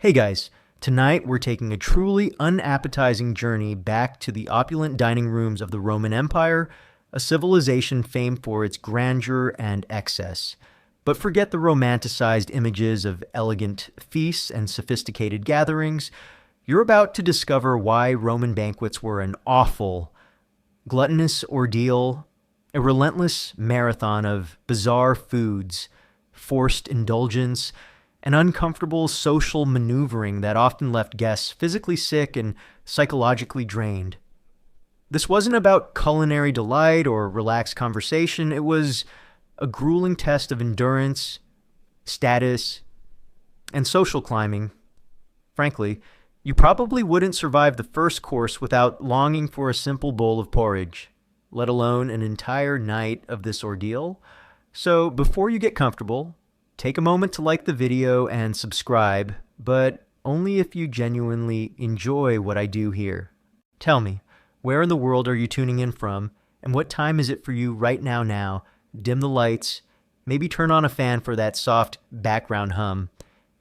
Hey guys, tonight we're taking a truly unappetizing journey back to the opulent dining rooms of the Roman Empire, a civilization famed for its grandeur and excess. But forget the romanticized images of elegant feasts and sophisticated gatherings. You're about to discover why Roman banquets were an awful, gluttonous ordeal, a relentless marathon of bizarre foods, forced indulgence, and uncomfortable social maneuvering that often left guests physically sick and psychologically drained. This wasn't about culinary delight or relaxed conversation. It was a grueling test of endurance, status, and social climbing. Frankly, you probably wouldn't survive the first course without longing for a simple bowl of porridge, let alone an entire night of this ordeal. So before you get comfortable, take a moment to like the video and subscribe, but only if you genuinely enjoy what I do here. Tell me, where in the world are you tuning in from, and what time is it for you right now? Dim the lights, maybe turn on a fan for that soft background hum,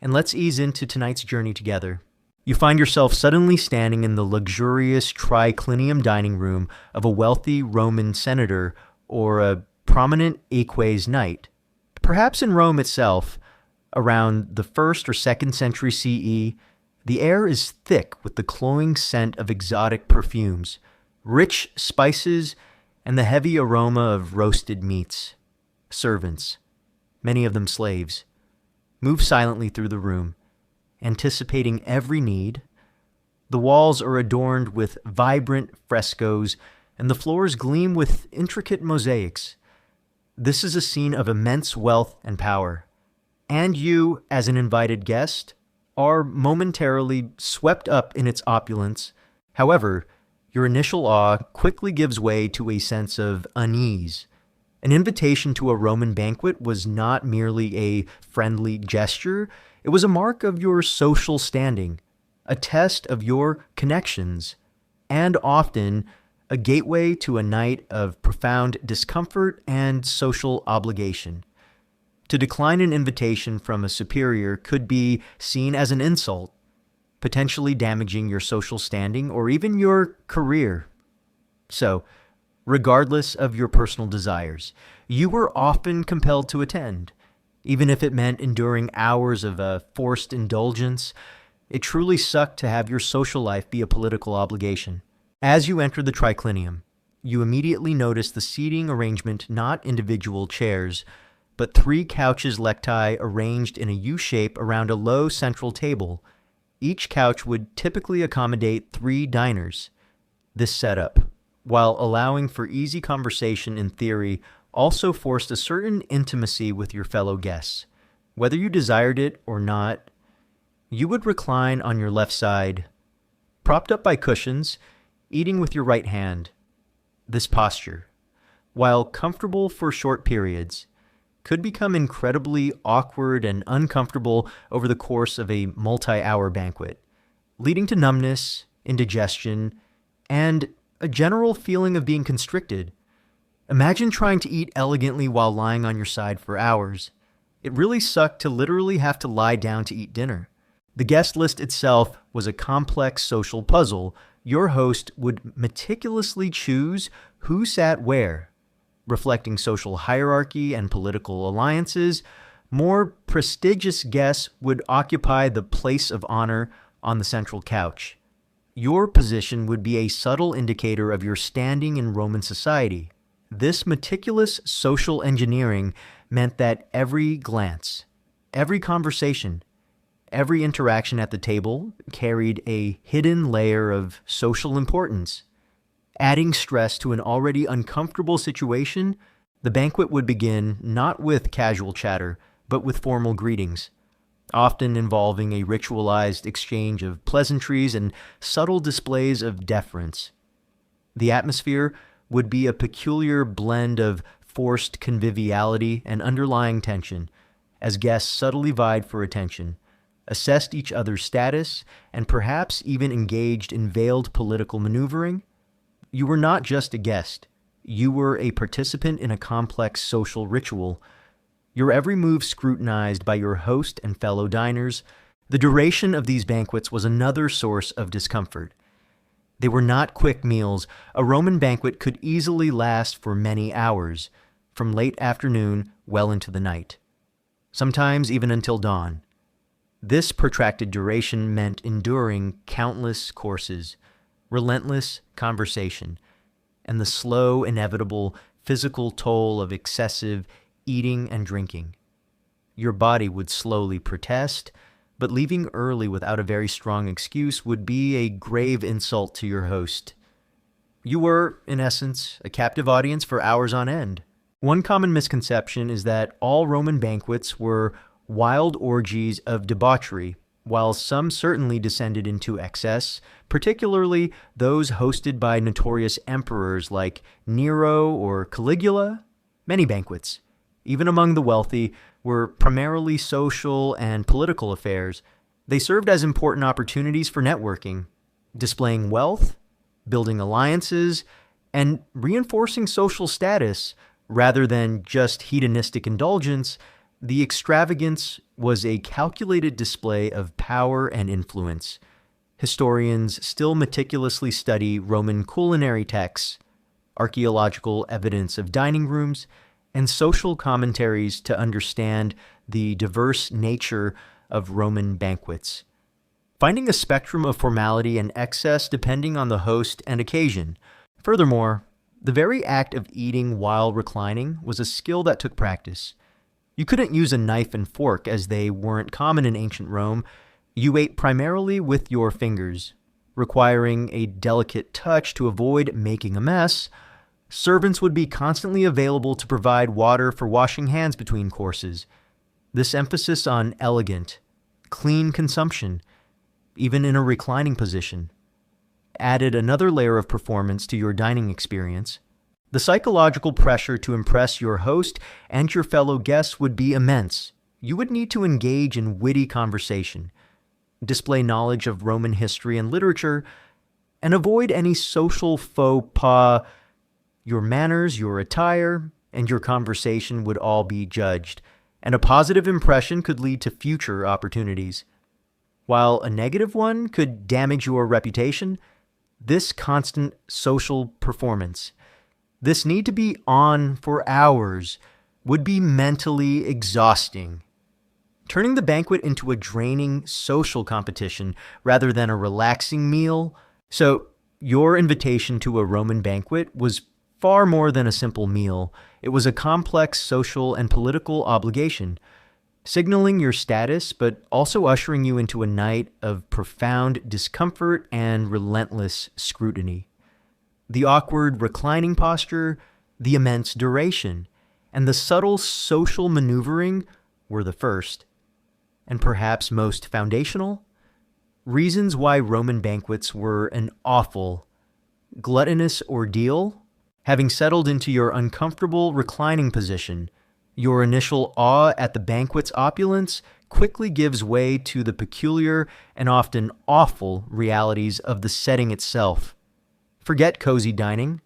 and let's ease into tonight's journey together. You find yourself suddenly standing in the luxurious triclinium dining room of a wealthy Roman senator or a prominent eques knight. Perhaps in Rome itself, around the 1st or 2nd century CE, the air is thick with the cloying scent of exotic perfumes, rich spices, and the heavy aroma of roasted meats. Servants, many of them slaves, move silently through the room, anticipating every need. The walls are adorned with vibrant frescoes, and the floors gleam with intricate mosaics. This is a scene of immense wealth and power, and you, as an invited guest, are momentarily swept up in its opulence. However, your initial awe quickly gives way to a sense of unease. An invitation to a Roman banquet was not merely a friendly gesture, it was a mark of your social standing, a test of your connections, and often a gateway to a night of profound discomfort and social obligation. To decline an invitation from a superior could be seen as an insult, potentially damaging your social standing or even your career. So, regardless of your personal desires, you were often compelled to attend, even if it meant enduring hours of forced indulgence. It truly sucked to have your social life be a political obligation. As you enter the triclinium, you immediately notice the seating arrangement, not individual chairs, but 3 couches lecti arranged in a U shape around a low central table. Each couch would typically accommodate 3 diners. This setup, while allowing for easy conversation in theory, also forced a certain intimacy with your fellow guests. Whether you desired it or not, you would recline on your left side, propped up by cushions, eating with your right hand. This posture, while comfortable for short periods, could become incredibly awkward and uncomfortable over the course of a multi-hour banquet, leading to numbness, indigestion, and a general feeling of being constricted. Imagine trying to eat elegantly while lying on your side for hours. It really sucked to literally have to lie down to eat dinner. The guest list itself was a complex social puzzle. Your host would meticulously choose who sat where, reflecting social hierarchy and political alliances. More prestigious guests would occupy the place of honor on the central couch. Your position would be a subtle indicator of your standing in Roman society. This meticulous social engineering meant that every glance, every conversation, every interaction at the table carried a hidden layer of social importance. Adding stress to an already uncomfortable situation, the banquet would begin not with casual chatter, but with formal greetings, often involving a ritualized exchange of pleasantries and subtle displays of deference. The atmosphere would be a peculiar blend of forced conviviality and underlying tension, as guests subtly vied for attention, assessed each other's status, and perhaps even engaged in veiled political maneuvering. You were not just a guest. You were a participant in a complex social ritual, your every move scrutinized by your host and fellow diners, The duration of these banquets was another source of discomfort. They were not quick meals. A Roman banquet could easily last for many hours, from late afternoon well into the night, sometimes even until dawn. This protracted duration meant enduring countless courses, relentless conversation, and the slow, inevitable physical toll of excessive eating and drinking. Your body would slowly protest, but leaving early without a very strong excuse would be a grave insult to your host. You were, in essence, a captive audience for hours on end. One common misconception is that all Roman banquets were wild orgies of debauchery, while some certainly descended into excess, particularly those hosted by notorious emperors like Nero or Caligula. Many banquets, even among the wealthy, were primarily social and political affairs. They served as important opportunities for networking, displaying wealth, building alliances, and reinforcing social status rather than just hedonistic indulgence. The extravagance was a calculated display of power and influence. Historians still meticulously study Roman culinary texts, archaeological evidence of dining rooms, and social commentaries to understand the diverse nature of Roman banquets, finding a spectrum of formality and excess depending on the host and occasion. Furthermore, the very act of eating while reclining was a skill that took practice. You couldn't use a knife and fork as they weren't common in ancient Rome. You ate primarily with your fingers, requiring a delicate touch to avoid making a mess. Servants would be constantly available to provide water for washing hands between courses. This emphasis on elegant, clean consumption, even in a reclining position, added another layer of performance to your dining experience. The psychological pressure to impress your host and your fellow guests would be immense. You would need to engage in witty conversation, display knowledge of Roman history and literature, and avoid any social faux pas. Your manners, your attire, and your conversation would all be judged, and a positive impression could lead to future opportunities. While a negative one could damage your reputation, this constant social performance, this need to be on for hours, would be mentally exhausting. Turning the banquet into a draining social competition rather than a relaxing meal. So, your invitation to a Roman banquet was far more than a simple meal. It was a complex social and political obligation, signaling your status, but also ushering you into a night of profound discomfort and relentless scrutiny. The awkward reclining posture, the immense duration, and the subtle social maneuvering were the first, and perhaps most foundational, reasons why Roman banquets were an awful, gluttonous ordeal. Having settled into your uncomfortable reclining position, your initial awe at the banquet's opulence quickly gives way to the peculiar and often awful realities of the setting itself. Forget cozy dining.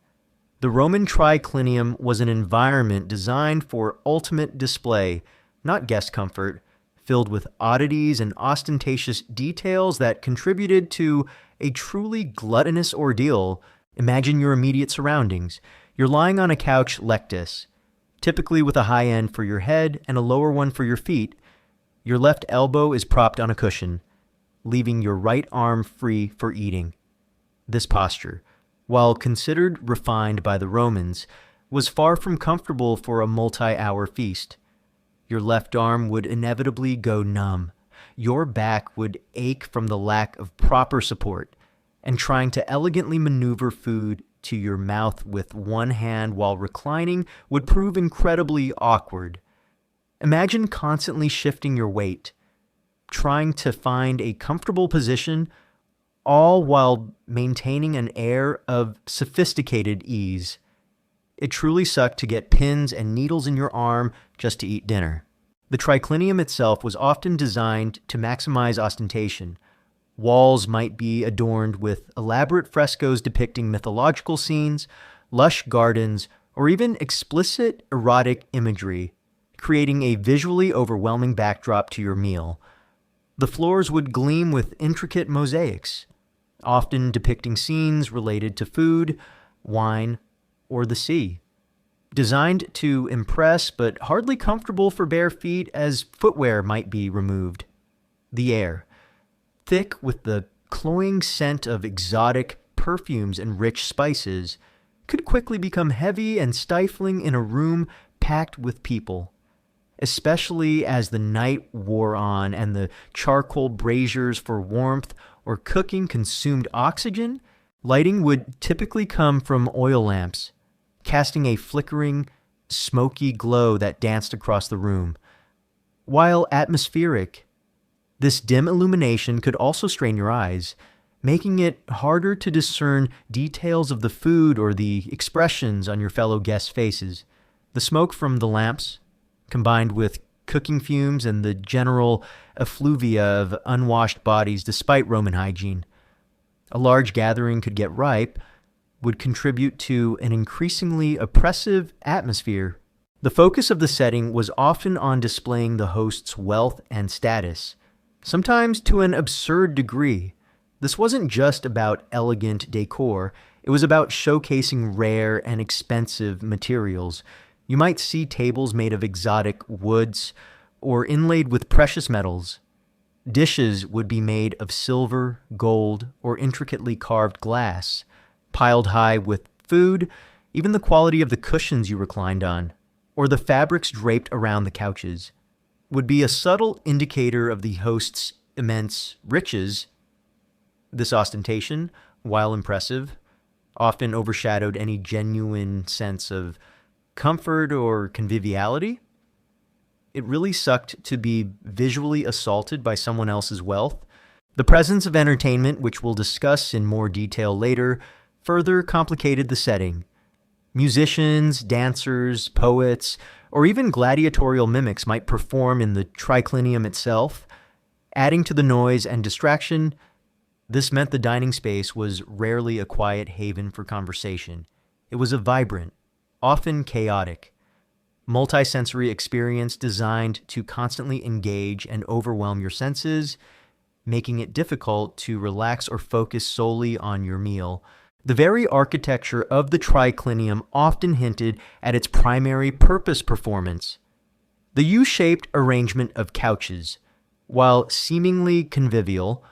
The Roman triclinium was an environment designed for ultimate display, not guest comfort, filled with oddities and ostentatious details that contributed to a truly gluttonous ordeal. Imagine your immediate surroundings. You're lying on a couch lectus, typically with a high end for your head and a lower one for your feet. Your left elbow is propped on a cushion, leaving your right arm free for eating. This posture, while considered refined by the Romans, was far from comfortable for a multi-hour feast. Your left arm would inevitably go numb. Your back would ache from the lack of proper support, and trying to elegantly maneuver food to your mouth with one hand while reclining would prove incredibly awkward. Imagine constantly shifting your weight, trying to find a comfortable position, all while maintaining an air of sophisticated ease. It truly sucked to get pins and needles in your arm just to eat dinner. The triclinium itself was often designed to maximize ostentation. Walls might be adorned with elaborate frescoes depicting mythological scenes, lush gardens, or even explicit erotic imagery, creating a visually overwhelming backdrop to your meal. The floors would gleam with intricate mosaics, often depicting scenes related to food, wine, or the sea. Designed to impress but hardly comfortable for bare feet as footwear might be removed. The air, thick with the cloying scent of exotic perfumes and rich spices, could quickly become heavy and stifling in a room packed with people. Especially as the night wore on and the charcoal braziers for warmth or cooking consumed oxygen, lighting would typically come from oil lamps, casting a flickering, smoky glow that danced across the room. While atmospheric, this dim illumination could also strain your eyes, making it harder to discern details of the food or the expressions on your fellow guests' faces. The smoke from the lamps, combined with cooking fumes and the general effluvia of unwashed bodies despite Roman hygiene. A large gathering could get ripe, would contribute to an increasingly oppressive atmosphere. The focus of the setting was often on displaying the host's wealth and status, sometimes to an absurd degree. This wasn't just about elegant decor, it was about showcasing rare and expensive materials. You might see tables made of exotic woods or inlaid with precious metals. Dishes would be made of silver, gold, or intricately carved glass, piled high with food, even the quality of the cushions you reclined on, or the fabrics draped around the couches, would be a subtle indicator of the host's immense riches. This ostentation, while impressive, often overshadowed any genuine sense of comfort or conviviality. It really sucked to be visually assaulted by someone else's wealth. The presence of entertainment, which we'll discuss in more detail later, further complicated the setting. Musicians, dancers, poets, or even gladiatorial mimics might perform in the triclinium itself. Adding to the noise and distraction, this meant the dining space was rarely a quiet haven for conversation. It was a vibrant, often chaotic, multisensory experience designed to constantly engage and overwhelm your senses, making it difficult to relax or focus solely on your meal. The very architecture of the triclinium often hinted at its primary purpose performance. The U-shaped arrangement of couches, while seemingly convivial,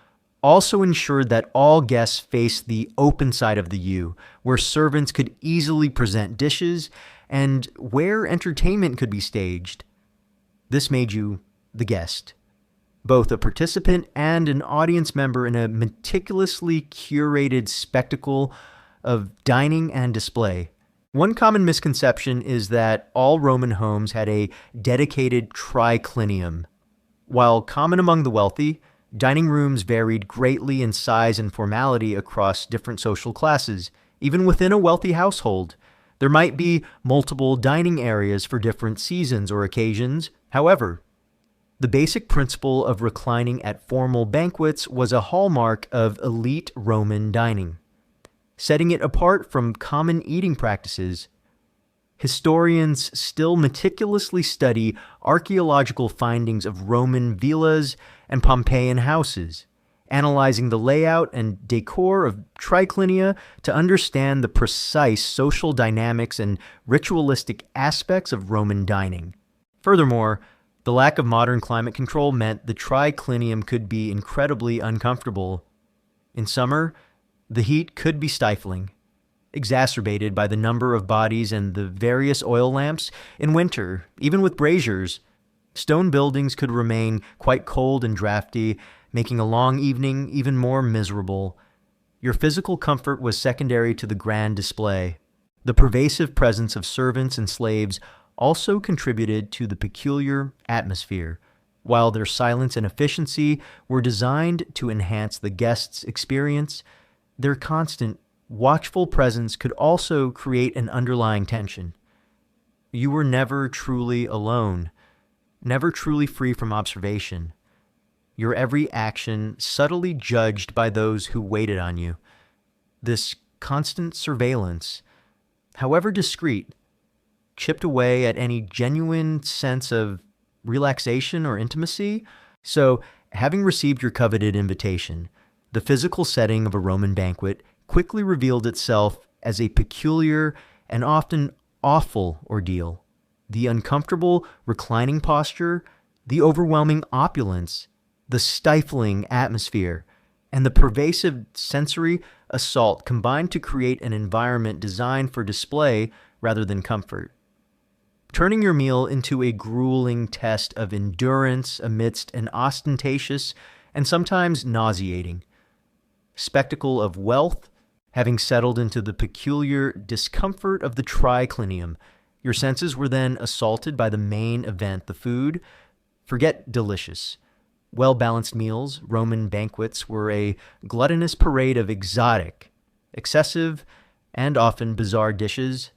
also ensured that all guests faced the open side of the U, where servants could easily present dishes and where entertainment could be staged. This made you the guest, both a participant and an audience member in a meticulously curated spectacle of dining and display. One common misconception is that all Roman homes had a dedicated triclinium. While common among the wealthy, dining rooms varied greatly in size and formality across different social classes. Even within a wealthy household, there might be multiple dining areas for different seasons or occasions. However, the basic principle of reclining at formal banquets was a hallmark of elite Roman dining, setting it apart from common eating practices. Historians still meticulously study archaeological findings of Roman villas and Pompeian houses, analyzing the layout and decor of triclinia to understand the precise social dynamics and ritualistic aspects of Roman dining. Furthermore, the lack of modern climate control meant the triclinium could be incredibly uncomfortable. In summer, the heat could be stifling, exacerbated by the number of bodies and the various oil lamps. In winter, even with braziers, stone buildings could remain quite cold and drafty, making a long evening even more miserable. Your physical comfort was secondary to the grand display. The pervasive presence of servants and slaves also contributed to the peculiar atmosphere, while their silence and efficiency were designed to enhance the guest's experience. Their constant, watchful presence could also create an underlying tension. You were never truly alone, never truly free from observation. Your every action subtly judged by those who waited on you. This constant surveillance, however discreet, chipped away at any genuine sense of relaxation or intimacy. So, Having received your coveted invitation, the physical setting of a Roman banquet quickly revealed itself as a peculiar and often awful ordeal. The uncomfortable reclining posture, the overwhelming opulence, the stifling atmosphere, and the pervasive sensory assault combined to create an environment designed for display rather than comfort, turning your meal into a grueling test of endurance amidst an ostentatious and sometimes nauseating spectacle of wealth. Having settled into the peculiar discomfort of the triclinium, your senses were then assaulted by the main event, the food. Forget delicious. Well-balanced meals, Roman banquets were a gluttonous parade of exotic, excessive, and often bizarre dishes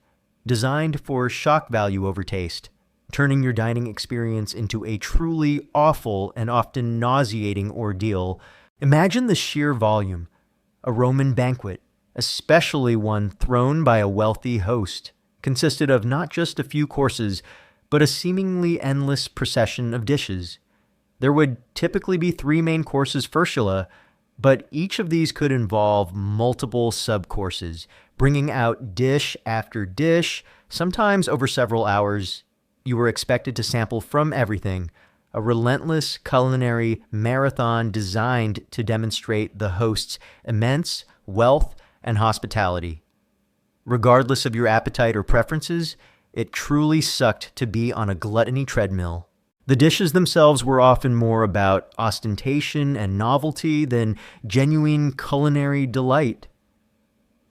designed for shock value over taste, turning your dining experience into a truly awful and often nauseating ordeal. Imagine the sheer volume. A Roman banquet, especially one thrown by a wealthy host, consisted of not just a few courses, but a seemingly endless procession of dishes. There would typically be 3 main courses firstula, but each of these could involve multiple sub-courses, bringing out dish after dish, sometimes over several hours. You were expected to sample from everything, a relentless culinary marathon designed to demonstrate the host's immense wealth and hospitality. Regardless of your appetite or preferences, it truly sucked to be on a gluttony treadmill. The dishes themselves were often more about ostentation and novelty than genuine culinary delight.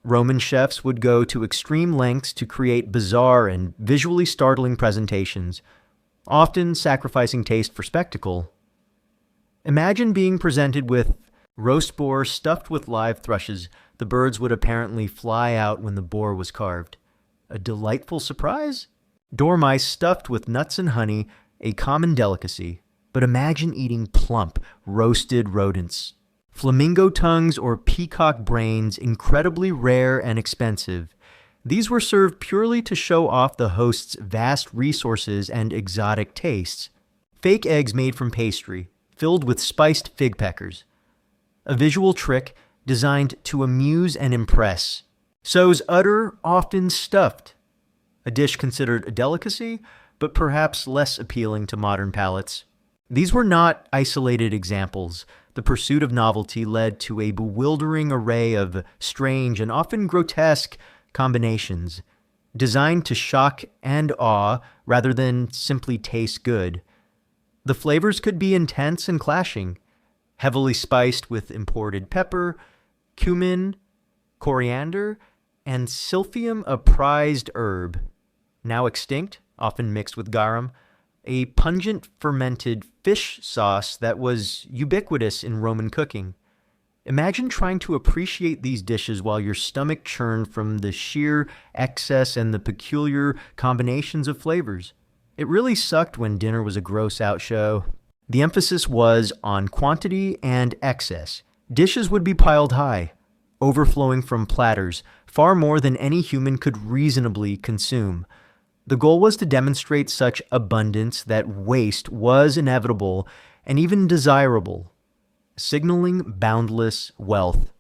Roman chefs would go to extreme lengths to create bizarre and visually startling presentations, often sacrificing taste for spectacle. Imagine being presented with roast boar stuffed with live thrushes. The birds would apparently fly out when the boar was carved. A delightful surprise? Dormice stuffed with nuts and honey, a common delicacy. But imagine eating plump, roasted rodents. Flamingo tongues or peacock brains, incredibly rare and expensive. These were served purely to show off the host's vast resources and exotic tastes. Fake eggs made from pastry, filled with spiced fig peckers. A visual trick designed to amuse and impress. So's udder often stuffed. A dish considered a delicacy, but perhaps less appealing to modern palates. These were not isolated examples. The pursuit of novelty led to a bewildering array of strange and often grotesque combinations, designed to shock and awe rather than simply taste good. The flavors could be intense and clashing, heavily spiced with imported pepper, cumin, coriander, and silphium, a prized herb, now extinct, often mixed with garum, a pungent fermented fish sauce that was ubiquitous in Roman cooking. Imagine trying to appreciate these dishes while your stomach churned from the sheer excess and the peculiar combinations of flavors. It really sucked when dinner was a gross-out show. The emphasis was on quantity and excess. Dishes would be piled high, overflowing from platters, far more than any human could reasonably consume. The goal was to demonstrate such abundance that waste was inevitable and even desirable, signaling boundless wealth.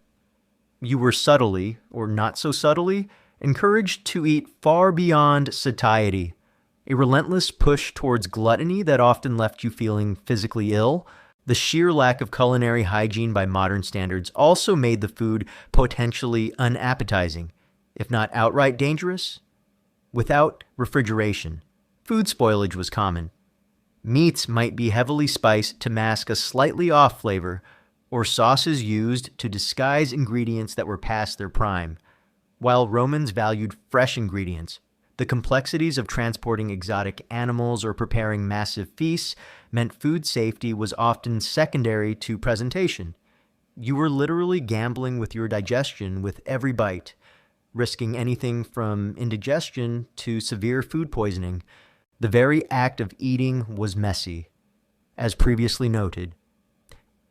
You were subtly, or not so subtly, encouraged to eat far beyond satiety, a relentless push towards gluttony that often left you feeling physically ill. The sheer lack of culinary hygiene by modern standards also made the food potentially unappetizing, if not outright dangerous. Without refrigeration, food spoilage was common. Meats might be heavily spiced to mask a slightly off flavor, or sauces used to disguise ingredients that were past their prime. While Romans valued fresh ingredients, the complexities of transporting exotic animals or preparing massive feasts meant food safety was often secondary to presentation. You were literally gambling with your digestion with every bite, risking anything from indigestion to severe food poisoning. The very act of eating was messy. As previously noted,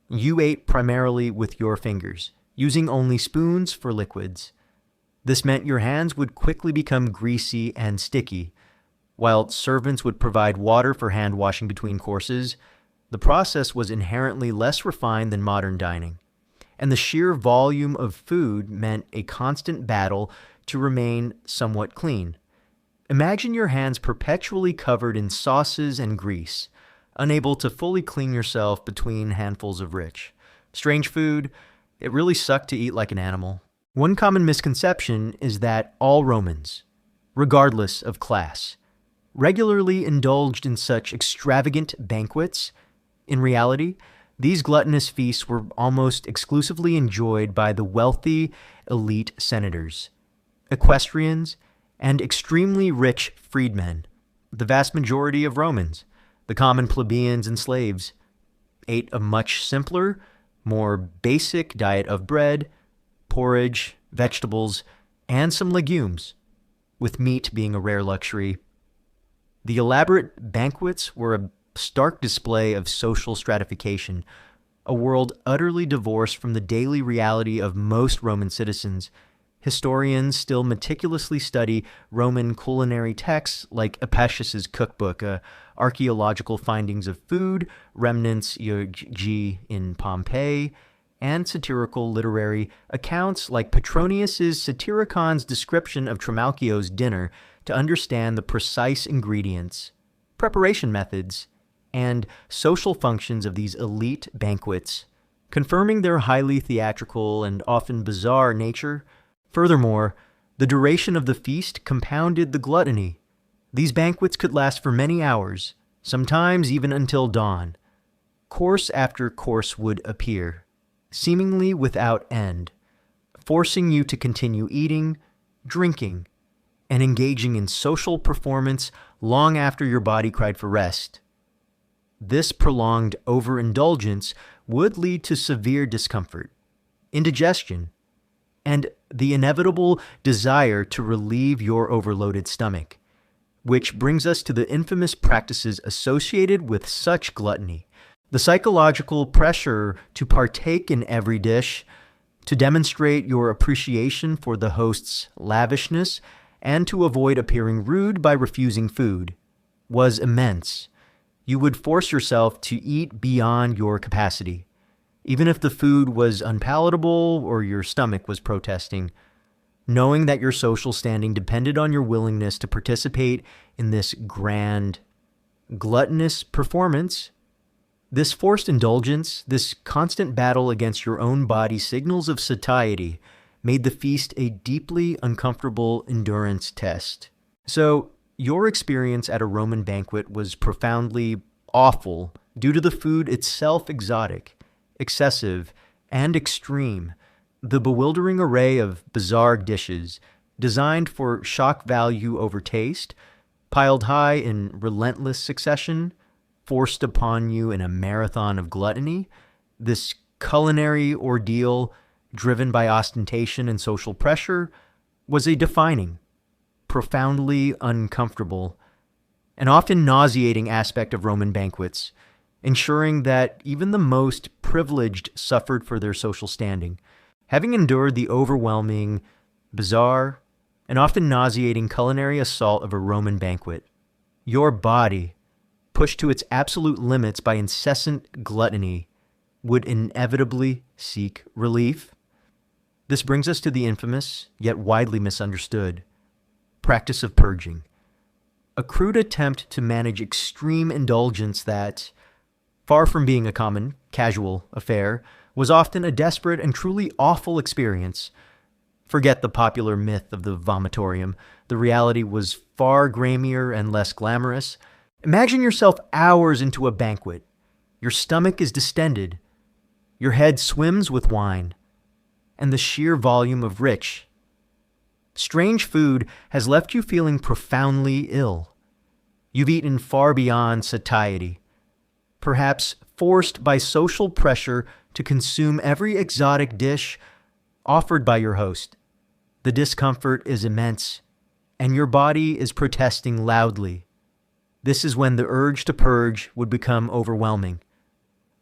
you ate primarily with your fingers, using only spoons for liquids. This meant your hands would quickly become greasy and sticky. While servants would provide water for hand washing between courses, The process was inherently less refined than modern dining, and the sheer volume of food meant a constant battle to remain somewhat clean. Imagine your hands perpetually covered in sauces and grease, unable to fully clean yourself between handfuls of rich, strange food. It really sucked to eat like an animal. One common misconception is that all Romans, regardless of class, regularly indulged in such extravagant banquets. In reality, these gluttonous feasts were almost exclusively enjoyed by the wealthy, elite senators, equestrians, and extremely rich freedmen. The vast majority of Romans, the common plebeians and slaves, ate a much simpler, more basic diet of bread, porridge, vegetables, and some legumes, with meat being a rare luxury. The elaborate banquets were a stark display of social stratification, a world utterly divorced from the daily reality of most Roman citizens. Historians still meticulously study Roman culinary texts like Apicius's cookbook, archaeological findings of food, remnants in Pompeii, and satirical literary accounts like Petronius's Satiricon's description of Trimalchio's dinner to understand the precise ingredients, preparation methods, and social functions of these elite banquets, confirming their highly theatrical and often bizarre nature. Furthermore, the duration of the feast compounded the gluttony. These banquets could last for many hours, sometimes even until dawn. Course after course would appear, seemingly without end, forcing you to continue eating, drinking, and engaging in social performance long after your body cried for rest. This prolonged overindulgence would lead to severe discomfort, indigestion, and the inevitable desire to relieve your overloaded stomach, which brings us to the infamous practices associated with such gluttony. The psychological pressure to partake in every dish, to demonstrate your appreciation for the host's lavishness, and to avoid appearing rude by refusing food, was immense. You would force yourself to eat beyond your capacity, even if the food was unpalatable or your stomach was protesting, knowing that your social standing depended on your willingness to participate in this grand, gluttonous performance. This forced indulgence, this constant battle against your own body's signals of satiety, made the feast a deeply uncomfortable endurance test. So, your experience at a Roman banquet was profoundly awful due to the food itself exotic, excessive, and extreme. The bewildering array of bizarre dishes, designed for shock value over taste, piled high in relentless succession, forced upon you in a marathon of gluttony, this culinary ordeal driven by ostentation and social pressure, was a defining, profoundly uncomfortable, and often nauseating aspect of Roman banquets, ensuring that even the most privileged suffered for their social standing. Having endured the overwhelming, bizarre, and often nauseating culinary assault of a Roman banquet, your body, pushed to its absolute limits by incessant gluttony, would inevitably seek relief. This brings us to the infamous, yet widely misunderstood, practice of purging, a crude attempt to manage extreme indulgence that, far from being a common, casual affair, was often a desperate and truly awful experience. Forget the popular myth of the vomitorium. The reality was far gramier and less glamorous. Imagine yourself hours into a banquet. Your stomach is distended. Your head swims with wine. And the sheer volume of rich, strange food has left you feeling profoundly ill. You've eaten far beyond satiety, perhaps forced by social pressure to consume every exotic dish offered by your host. The discomfort is immense, and your body is protesting loudly. This is when the urge to purge would become overwhelming,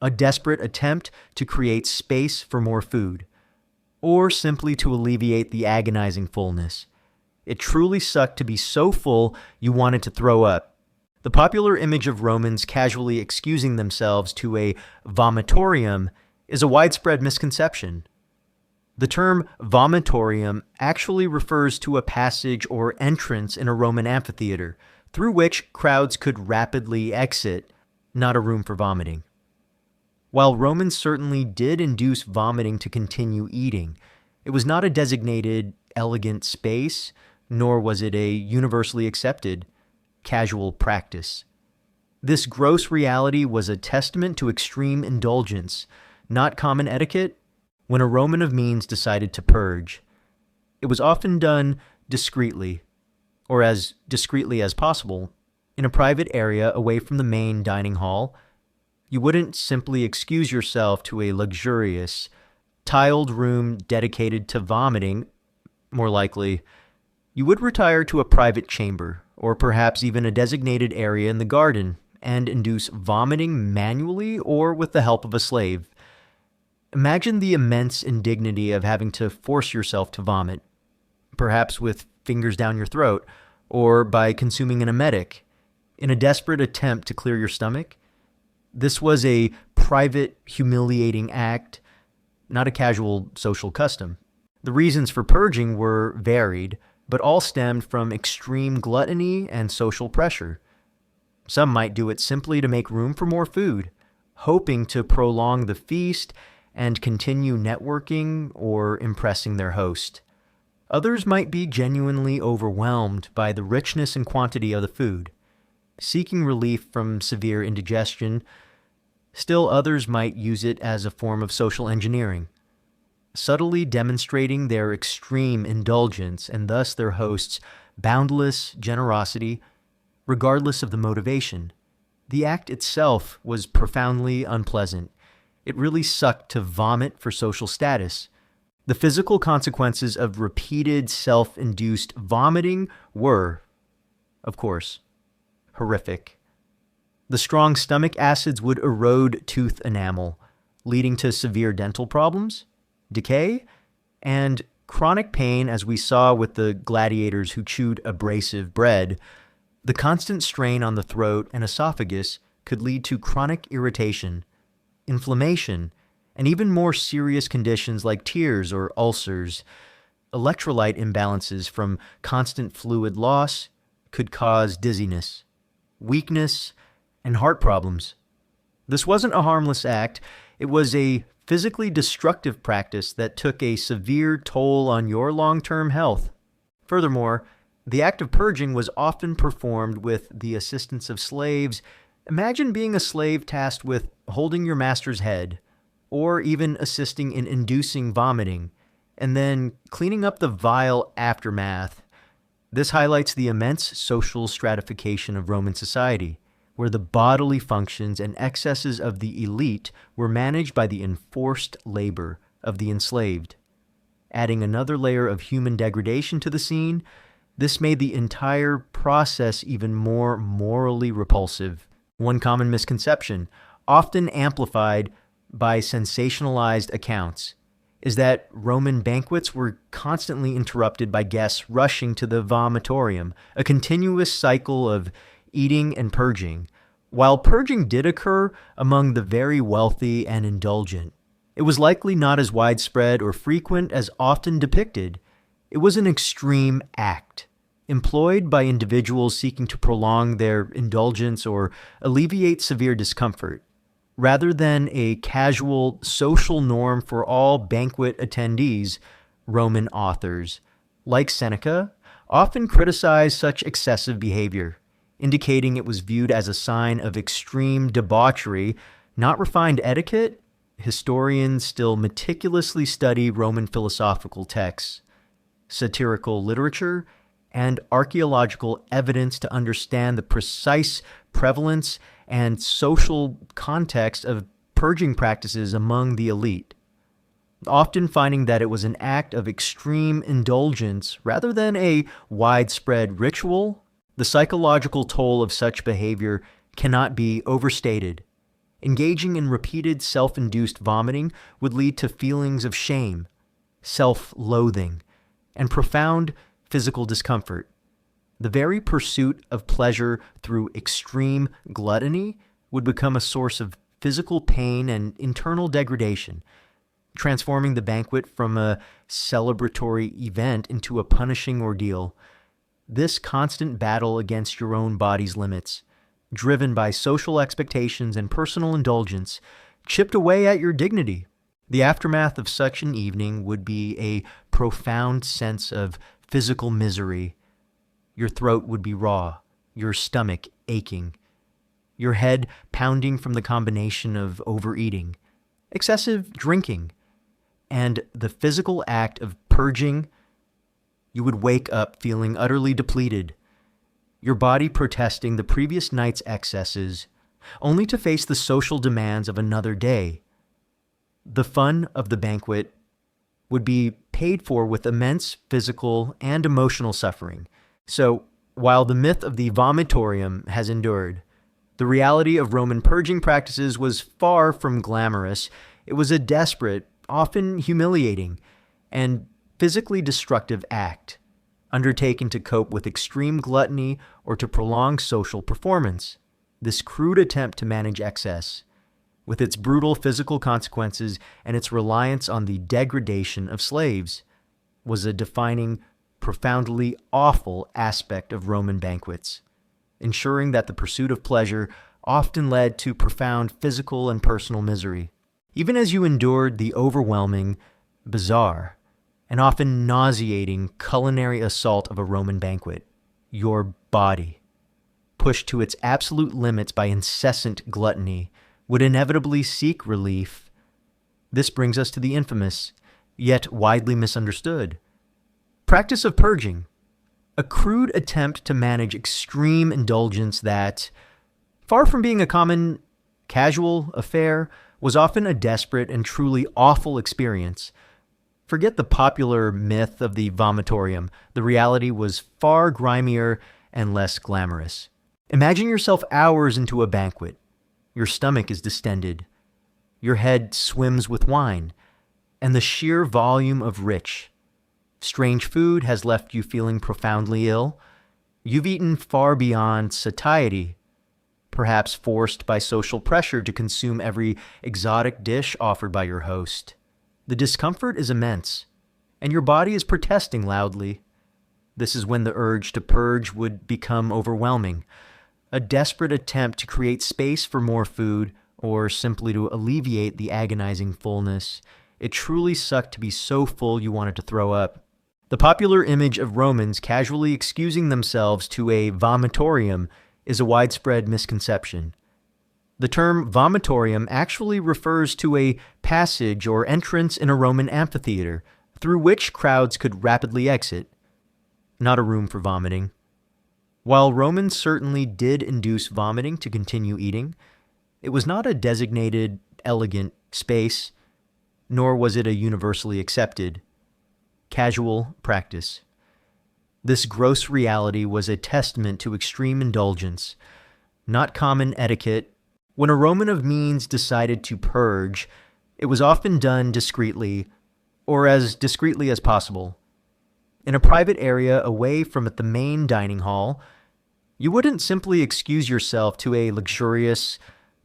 a desperate attempt to create space for more food, or simply to alleviate the agonizing fullness. It truly sucked to be so full you wanted to throw up. The popular image of Romans casually excusing themselves to a vomitorium is a widespread misconception. The term vomitorium actually refers to a passage or entrance in a Roman amphitheater through which crowds could rapidly exit, not a room for vomiting. While Romans certainly did induce vomiting to continue eating, it was not a designated, elegant space, nor was it a universally accepted, casual practice. This gross reality was a testament to extreme indulgence, not common etiquette, when a Roman of means decided to purge. It was often done discreetly, or as discreetly as possible, in a private area away from the main dining hall. You wouldn't simply excuse yourself to a luxurious, tiled room dedicated to vomiting. More likely, you would retire to a private chamber, or perhaps even a designated area in the garden, and induce vomiting manually or with the help of a slave. Imagine the immense indignity of having to force yourself to vomit, perhaps with fingers down your throat, or by consuming an emetic, in a desperate attempt to clear your stomach. This was a private, humiliating act, not a casual social custom. The reasons for purging were varied, but all stemmed from extreme gluttony and social pressure. Some might do it simply to make room for more food, hoping to prolong the feast and continue networking or impressing their host. Others might be genuinely overwhelmed by the richness and quantity of the food, seeking relief from severe indigestion. Still others might use it as a form of social engineering, subtly demonstrating their extreme indulgence and thus their host's boundless generosity, regardless of the motivation. The act itself was profoundly unpleasant. It really sucked to vomit for social status. The physical consequences of repeated self-induced vomiting were, of course, horrific. The strong stomach acids would erode tooth enamel, leading to severe dental problems, decay, and chronic pain, as we saw with the gladiators who chewed abrasive bread. The constant strain on the throat and esophagus could lead to chronic irritation, inflammation, and even more serious conditions like tears or ulcers. Electrolyte imbalances from constant fluid loss could cause dizziness, weakness, and heart problems. This wasn't a harmless act. It was a physically destructive practice that took a severe toll on your long-term health. Furthermore, the act of purging was often performed with the assistance of slaves. Imagine being a slave tasked with holding your master's head, or even assisting in inducing vomiting, and then cleaning up the vile aftermath. This highlights the immense social stratification of Roman society, where the bodily functions and excesses of the elite were managed by the enforced labor of the enslaved. Adding another layer of human degradation to the scene, this made the entire process even more morally repulsive. One common misconception, often amplified by sensationalized accounts, is that Roman banquets were constantly interrupted by guests rushing to the vomitorium, a continuous cycle of eating and purging. While purging did occur among the very wealthy and indulgent, it was likely not as widespread or frequent as often depicted. It was an extreme act, employed by individuals seeking to prolong their indulgence or alleviate severe discomfort, rather than a casual social norm for all banquet attendees. Roman authors, like Seneca, often criticized such excessive behavior, indicating it was viewed as a sign of extreme debauchery, not refined etiquette. Historians still meticulously study Roman philosophical texts, satirical literature, and archaeological evidence to understand the precise prevalence and social context of purging practices among the elite, often finding that it was an act of extreme indulgence rather than a widespread ritual. The psychological toll of such behavior cannot be overstated. Engaging in repeated self-induced vomiting would lead to feelings of shame, self-loathing, and profound physical discomfort. The very pursuit of pleasure through extreme gluttony would become a source of physical pain and internal degradation, transforming the banquet from a celebratory event into a punishing ordeal. This constant battle against your own body's limits, driven by social expectations and personal indulgence, chipped away at your dignity. The aftermath of such an evening would be a profound sense of physical misery. Your throat would be raw, your stomach aching, your head pounding from the combination of overeating, excessive drinking, and the physical act of purging. You would wake up feeling utterly depleted, your body protesting the previous night's excesses, only to face the social demands of another day. The fun of the banquet would be paid for with immense physical and emotional suffering. So, while the myth of the vomitorium has endured, the reality of Roman purging practices was far from glamorous. It was a desperate, often humiliating, and physically destructive act, undertaken to cope with extreme gluttony or to prolong social performance. This crude attempt to manage excess, with its brutal physical consequences and its reliance on the degradation of slaves, was a defining, profoundly awful aspect of Roman banquets, ensuring that the pursuit of pleasure often led to profound physical and personal misery. Even as you endured the overwhelming, bizarre, and often nauseating culinary assault of a Roman banquet, your body, pushed to its absolute limits by incessant gluttony, would inevitably seek relief. This brings us to the infamous, yet widely misunderstood, practice of purging, a crude attempt to manage extreme indulgence that, far from being a common, casual affair, was often a desperate and truly awful experience. Forget the popular myth of the vomitorium. The reality was far grimier and less glamorous. Imagine yourself hours into a banquet. Your stomach is distended. Your head swims with wine, and the sheer volume of rich, strange food has left you feeling profoundly ill. You've eaten far beyond satiety, perhaps forced by social pressure to consume every exotic dish offered by your host. The discomfort is immense, and your body is protesting loudly. This is when the urge to purge would become overwhelming, a desperate attempt to create space for more food or simply to alleviate the agonizing fullness. It truly sucked to be so full you wanted to throw up. The popular image of Romans casually excusing themselves to a vomitorium is a widespread misconception. The term vomitorium actually refers to a passage or entrance in a Roman amphitheater through which crowds could rapidly exit, not a room for vomiting. While Romans certainly did induce vomiting to continue eating, it was not a designated, elegant space, nor was it a universally accepted, casual practice. This gross reality was a testament to extreme indulgence, not common etiquette. When a Roman of means decided to purge, it was often done discreetly, or as discreetly as possible. In a private area away from the main dining hall, you wouldn't simply excuse yourself to a luxurious,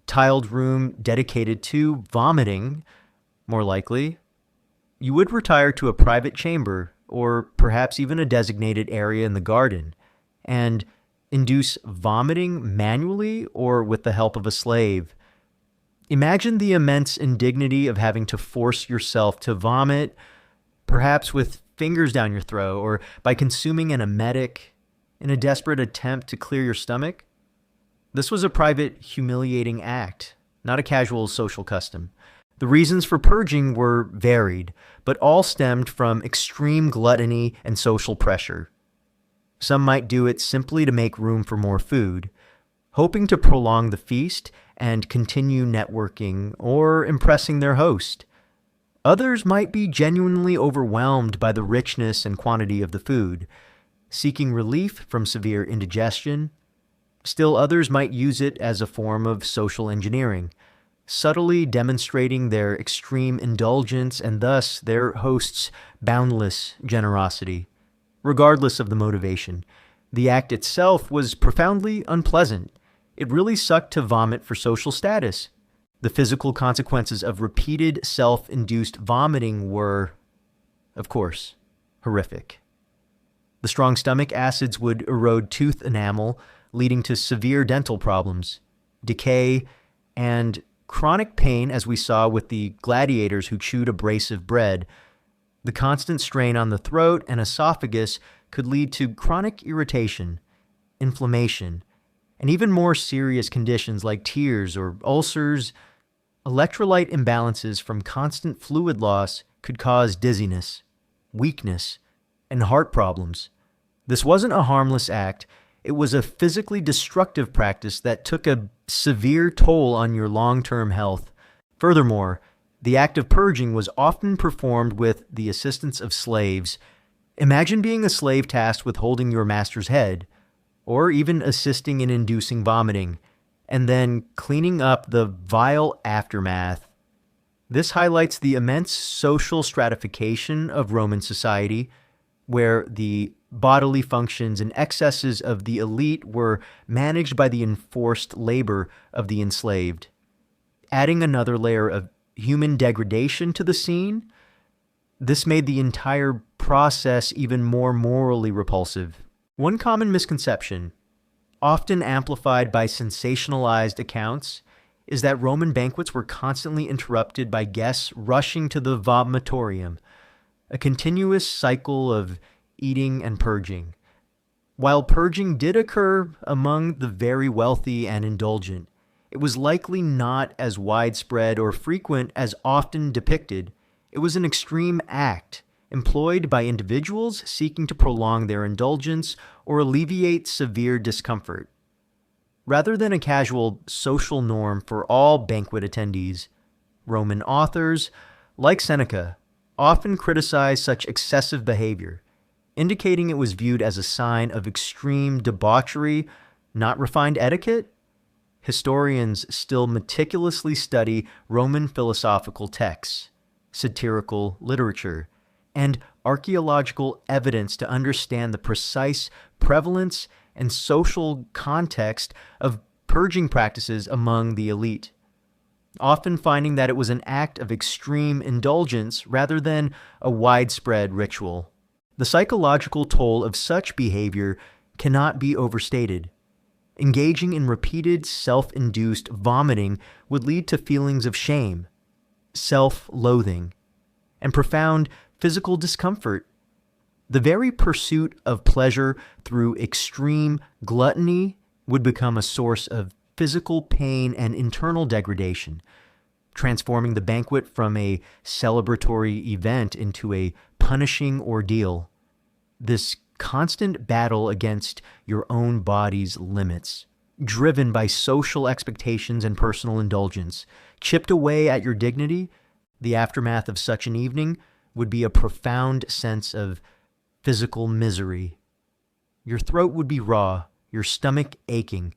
tiled room dedicated to vomiting. More likely, you would retire to a private chamber, or perhaps even a designated area in the garden, and induce vomiting manually or with the help of a slave. Imagine the immense indignity of having to force yourself to vomit, perhaps with fingers down your throat or by consuming an emetic in a desperate attempt to clear your stomach. This was a private, humiliating act, not a casual social custom. The reasons for purging were varied, but all stemmed from extreme gluttony and social pressure. Some might do it simply to make room for more food, hoping to prolong the feast and continue networking or impressing their host. Others might be genuinely overwhelmed by the richness and quantity of the food, seeking relief from severe indigestion. Still others might use it as a form of social engineering, subtly demonstrating their extreme indulgence and thus their host's boundless generosity. Regardless of the motivation, The act itself was profoundly unpleasant. It really sucked to vomit for social status. The physical consequences of repeated self-induced vomiting were, of course, horrific. The strong stomach acids would erode tooth enamel, leading to severe dental problems, decay, and chronic pain, as we saw with the gladiators who chewed abrasive bread. The constant strain on the throat and esophagus could lead to chronic irritation, inflammation, and even more serious conditions like tears or ulcers. Electrolyte imbalances from constant fluid loss could cause dizziness, weakness, and heart problems. This wasn't a harmless act. It was a physically destructive practice that took a severe toll on your long-term health. Furthermore, the act of purging was often performed with the assistance of slaves. Imagine being a slave tasked with holding your master's head, or even assisting in inducing vomiting, and then cleaning up the vile aftermath. This highlights the immense social stratification of Roman society, where the bodily functions and excesses of the elite were managed by the enforced labor of the enslaved. Adding another layer of human degradation to the scene, this made the entire process even more morally repulsive. One common misconception, often amplified by sensationalized accounts, is that Roman banquets were constantly interrupted by guests rushing to the vomitorium, a continuous cycle of eating and purging. While purging did occur among the very wealthy and indulgent, it was likely not as widespread or frequent as often depicted. It was an extreme act employed by individuals seeking to prolong their indulgence or alleviate severe discomfort. Rather than a casual social norm for all banquet attendees, Roman authors, like Seneca, often criticized such excessive behavior, indicating it was viewed as a sign of extreme debauchery, not refined etiquette. Historians still meticulously study Roman philosophical texts, satirical literature, and archaeological evidence to understand the precise prevalence and social context of purging practices among the elite, often finding that it was an act of extreme indulgence rather than a widespread ritual. The psychological toll of such behavior cannot be overstated. Engaging in repeated self-induced vomiting would lead to feelings of shame, self-loathing, and profound physical discomfort. The very pursuit of pleasure through extreme gluttony would become a source of physical pain and internal degradation, transforming the banquet from a celebratory event into a punishing ordeal. This constant battle against your own body's limits, driven by social expectations and personal indulgence, chipped away at your dignity. The aftermath of such an evening would be a profound sense of physical misery. Your throat would be raw, your stomach aching,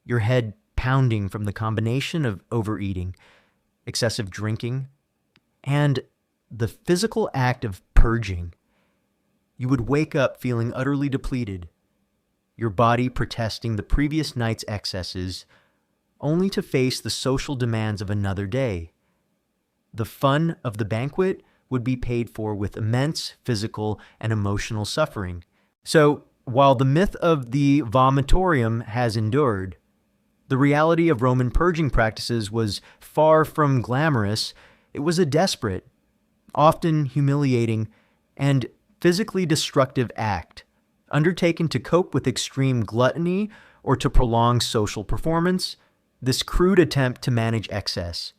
your head pounding from the combination of overeating, excessive drinking, and the physical act of purging. You would wake up feeling utterly depleted, your body protesting the previous night's excesses, only to face the social demands of another day. The fun of the banquet would be paid for with immense physical and emotional suffering. So, while the myth of the vomitorium has endured, the reality of Roman purging practices was far from glamorous. It was a desperate, often humiliating, and physically destructive act, undertaken to cope with extreme gluttony or to prolong social performance. This crude attempt to manage excess,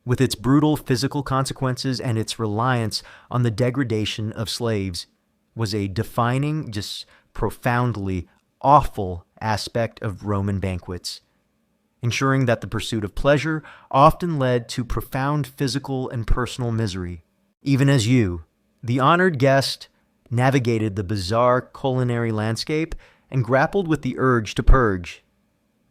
with its brutal physical consequences and its reliance on the degradation of slaves, was a defining, just profoundly awful aspect of Roman banquets, ensuring that the pursuit of pleasure often led to profound physical and personal misery, even as you, the honored guest, navigated the bizarre culinary landscape and grappled with the urge to purge.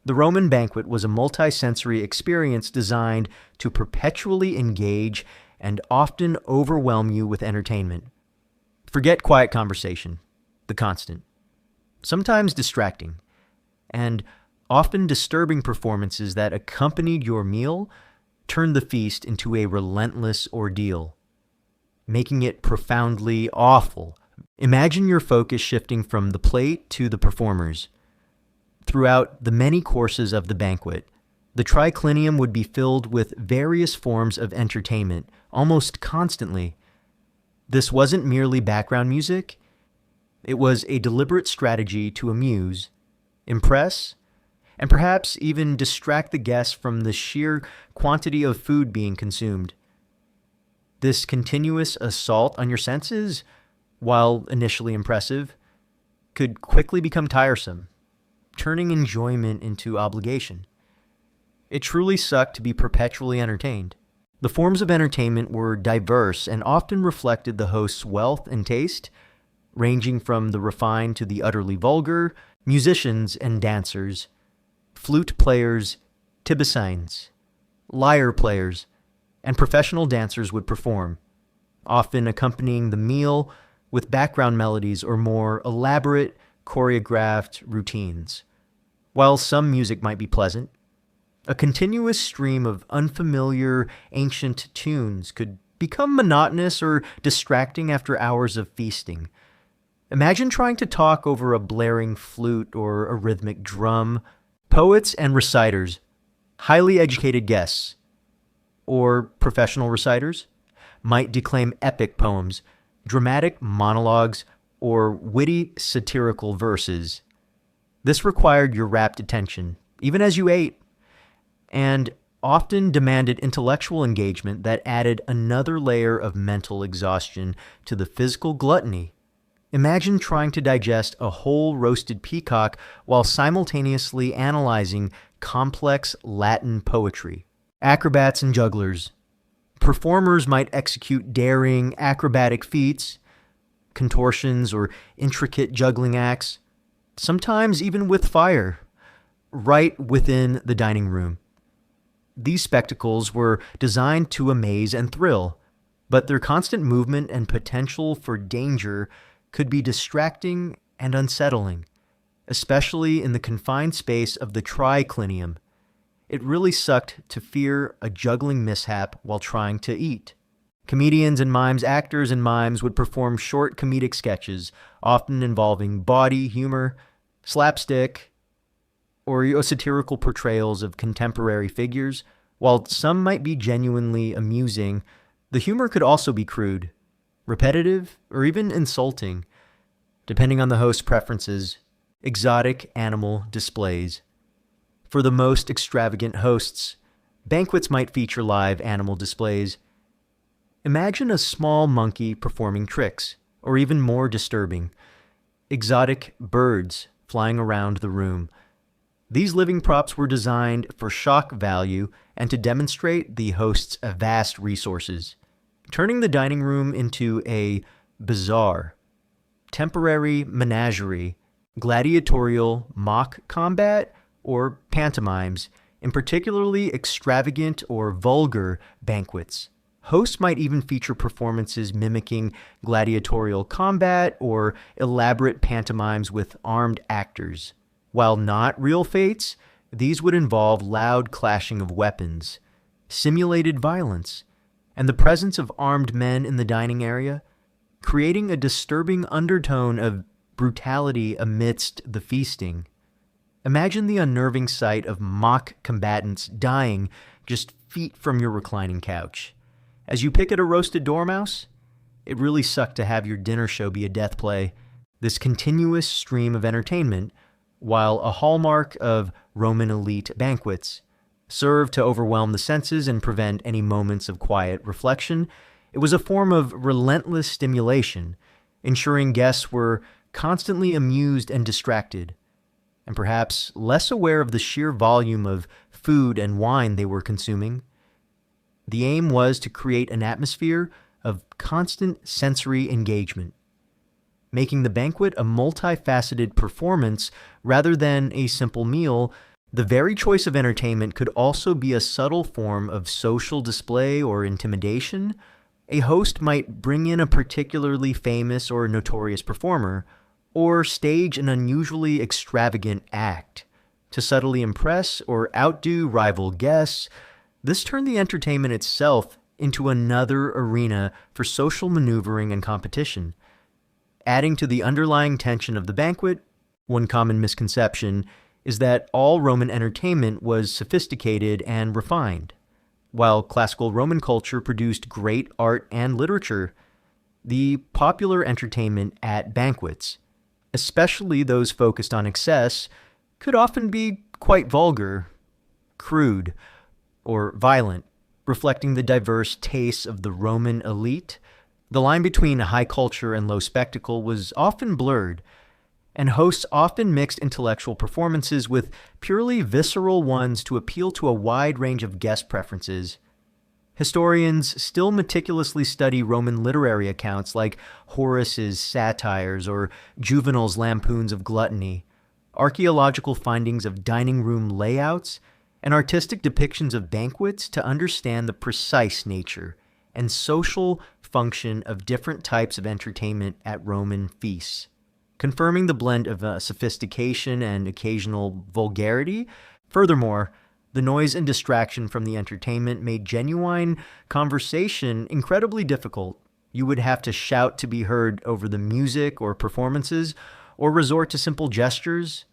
The Roman banquet was a multi-sensory experience designed to perpetually engage and often overwhelm you with entertainment. Forget quiet conversation, the constant. sometimes distracting, and often disturbing performances that accompanied your meal turned the feast into a relentless ordeal, making it profoundly awful. Imagine your focus shifting from the plate to the performers. Throughout the many courses of the banquet, the triclinium would be filled with various forms of entertainment almost constantly. This wasn't merely background music. It was a deliberate strategy to amuse, impress, and perhaps even distract the guests from the sheer quantity of food being consumed. This continuous assault on your senses, while initially impressive, could quickly become tiresome, turning enjoyment into obligation. It truly sucked to be perpetually entertained. The forms of entertainment were diverse and often reflected the host's wealth and taste, ranging from the refined to the utterly vulgar, musicians and dancers, flute players, tibicines, lyre players, and professional dancers would perform, often accompanying the meal with background melodies or more elaborate, choreographed routines. While some music might be pleasant, a continuous stream of unfamiliar, ancient tunes could become monotonous or distracting after hours of feasting. Imagine trying to talk over a blaring flute or a rhythmic drum. Poets and reciters, highly educated guests, or professional reciters, might declaim epic poems, dramatic monologues, or witty satirical verses. This required your rapt attention, even as you ate, and often demanded intellectual engagement that added another layer of mental exhaustion to the physical gluttony. Imagine trying to digest a whole roasted peacock while simultaneously analyzing complex Latin poetry. Acrobats and jugglers. Performers might execute daring acrobatic feats, contortions, or intricate juggling acts, sometimes even with fire, right within the dining room. These spectacles were designed to amaze and thrill, but their constant movement and potential for danger could be distracting and unsettling, especially in the confined space of the triclinium. It really sucked to fear a juggling mishap while trying to eat. Comedians and mimes, actors and mimes would perform short comedic sketches, often involving body humor, slapstick, or satirical portrayals of contemporary figures. While some might be genuinely amusing, the humor could also be crude, repetitive, or even insulting, depending on the host's preferences. Exotic animal displays. For the most extravagant hosts, banquets might feature live animal displays. Imagine a small monkey performing tricks, or even more disturbing, exotic birds flying around the room. These living props were designed for shock value and to demonstrate the host's vast resources, turning the dining room into a bazaar, temporary menagerie, gladiatorial mock combat, or pantomimes, in particularly extravagant or vulgar banquets. Hosts might even feature performances mimicking gladiatorial combat or elaborate pantomimes with armed actors. While not real fetes, these would involve loud clashing of weapons, simulated violence, and the presence of armed men in the dining area, creating a disturbing undertone of brutality amidst the feasting. Imagine the unnerving sight of mock combatants dying just feet from your reclining couch. As you pick at a roasted dormouse, it really sucked to have your dinner show be a death play. This continuous stream of entertainment, while a hallmark of Roman elite banquets, served to overwhelm the senses and prevent any moments of quiet reflection. It was a form of relentless stimulation, ensuring guests were constantly amused and distracted, and perhaps less aware of the sheer volume of food and wine they were consuming. The aim was to create an atmosphere of constant sensory engagement, making the banquet a multifaceted performance rather than a simple meal. The very choice of entertainment could also be a subtle form of social display or intimidation. A host might bring in a particularly famous or notorious performer, or stage an unusually extravagant act. To subtly impress or outdo rival guests, this turned the entertainment itself into another arena for social maneuvering and competition. Adding to the underlying tension of the banquet, one common misconception is that all Roman entertainment was sophisticated and refined. While classical Roman culture produced great art and literature, the popular entertainment at banquets, especially those focused on excess, could often be quite vulgar, crude, or violent, reflecting the diverse tastes of the Roman elite. The line between high culture and low spectacle was often blurred, and hosts often mixed intellectual performances with purely visceral ones to appeal to a wide range of guest preferences. Historians still meticulously study Roman literary accounts like Horace's satires or Juvenal's lampoons of gluttony, archaeological findings of dining room layouts, and artistic depictions of banquets to understand the precise nature and social function of different types of entertainment at Roman feasts. Confirming the blend of sophistication and occasional vulgarity. Furthermore, the noise and distraction from the entertainment made genuine conversation incredibly difficult. You would have to shout to be heard over the music or performances, or resort to simple gestures.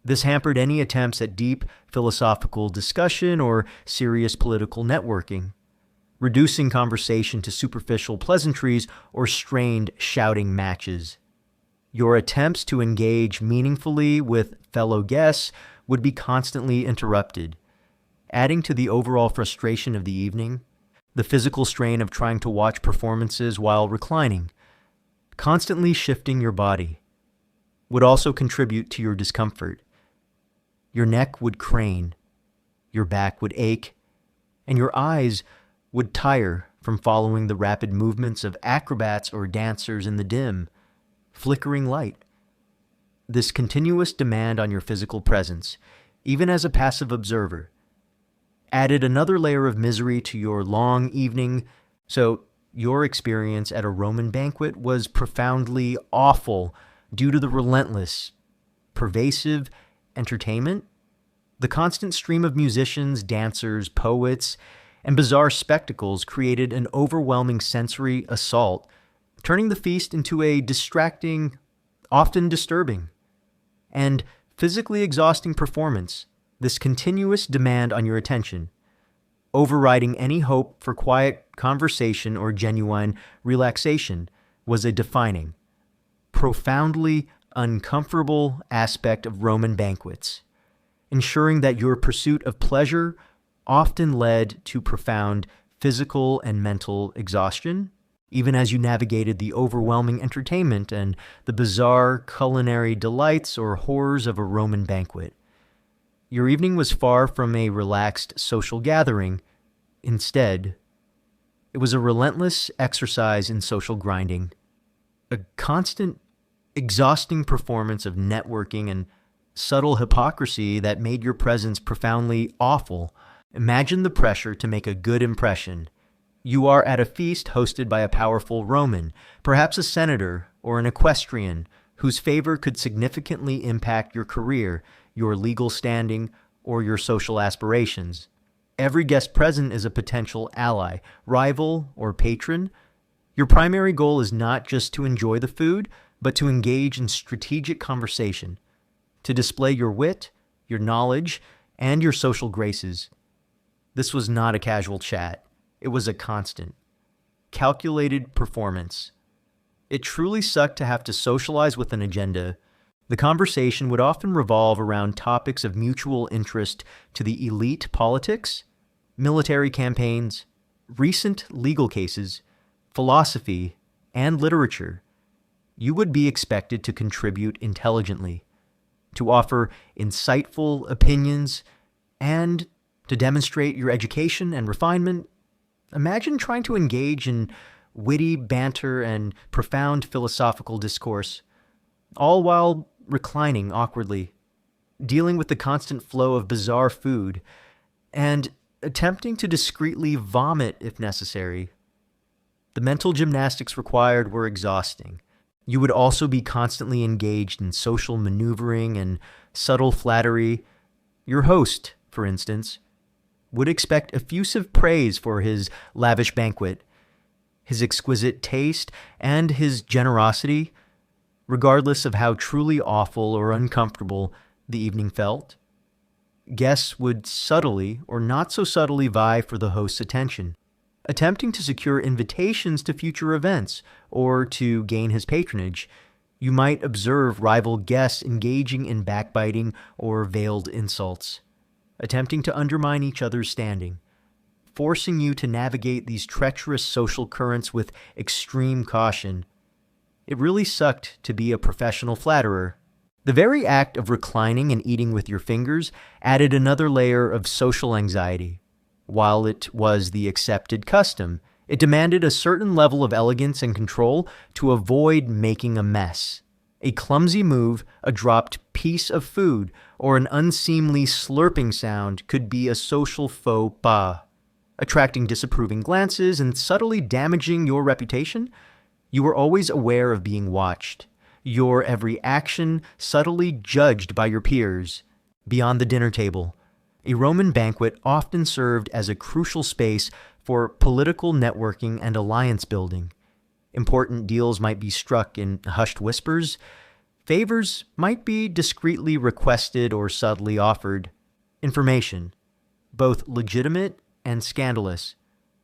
This hampered any attempts at deep philosophical discussion or serious political networking, reducing conversation to superficial pleasantries or strained shouting matches. Your attempts to engage meaningfully with fellow guests would be constantly interrupted, adding to the overall frustration of the evening. The physical strain of trying to watch performances while reclining, constantly shifting your body, would also contribute to your discomfort. Your neck would crane, your back would ache, and your eyes would tire from following the rapid movements of acrobats or dancers in the dim, flickering light. This continuous demand on your physical presence, even as a passive observer, added another layer of misery to your long evening. So your experience at a Roman banquet was profoundly awful due to the relentless, pervasive entertainment. The constant stream of musicians, dancers, poets, and bizarre spectacles created an overwhelming sensory assault, turning the feast into a distracting, often disturbing, and physically exhausting performance. This continuous demand on your attention, overriding any hope for quiet conversation or genuine relaxation, was a defining, profoundly uncomfortable aspect of Roman banquets, ensuring that your pursuit of pleasure often led to profound physical and mental exhaustion, even as you navigated the overwhelming entertainment and the bizarre culinary delights or horrors of a Roman banquet. Your evening was far from a relaxed social gathering. Instead, it was a relentless exercise in social grinding, a constant, exhausting performance of networking and subtle hypocrisy that made your presence profoundly awful. Imagine the pressure to make a good impression. You are at a feast hosted by a powerful Roman, perhaps a senator or an equestrian, whose favor could significantly impact your career, your legal standing, or your social aspirations. Every guest present is a potential ally, rival, or patron. Your primary goal is not just to enjoy the food, but to engage in strategic conversation, to display your wit, your knowledge, and your social graces. This was not a casual chat. It was a constant, calculated performance. It truly sucked to have to socialize with an agenda. The conversation would often revolve around topics of mutual interest to the elite: politics, military campaigns, recent legal cases, philosophy, and literature. You would be expected to contribute intelligently, to offer insightful opinions, and to demonstrate your education and refinement. Imagine trying to engage in witty banter and profound philosophical discourse, all while reclining awkwardly, dealing with the constant flow of bizarre food, and attempting to discreetly vomit if necessary. The mental gymnastics required were exhausting. You would also be constantly engaged in social maneuvering and subtle flattery. Your host, for instance, would expect effusive praise for his lavish banquet, his exquisite taste, and his generosity, regardless of how truly awful or uncomfortable the evening felt. Guests would subtly or not so subtly vie for the host's attention, attempting to secure invitations to future events or to gain his patronage. You might observe rival guests engaging in backbiting or veiled insults, attempting to undermine each other's standing, forcing you to navigate these treacherous social currents with extreme caution. It really sucked to be a professional flatterer. The very act of reclining and eating with your fingers added another layer of social anxiety. While it was the accepted custom, it demanded a certain level of elegance and control to avoid making a mess. A clumsy move, a dropped piece of food, or an unseemly slurping sound could be a social faux pas, attracting disapproving glances and subtly damaging your reputation. You were always aware of being watched, your every action subtly judged by your peers. Beyond the dinner table, a Roman banquet often served as a crucial space for political networking and alliance building. Important deals might be struck in hushed whispers. Favors might be discreetly requested or subtly offered. Information, both legitimate and scandalous,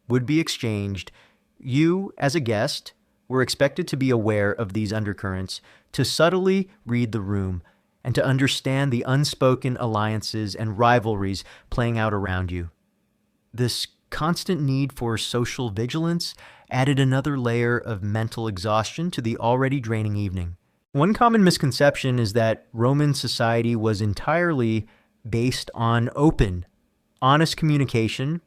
would be exchanged. You, as a guest, were expected to be aware of these undercurrents, to subtly read the room, and to understand the unspoken alliances and rivalries playing out around you. This constant need for social vigilance added another layer of mental exhaustion to the already draining evening. One common misconception is that Roman society was entirely based on open, honest communication.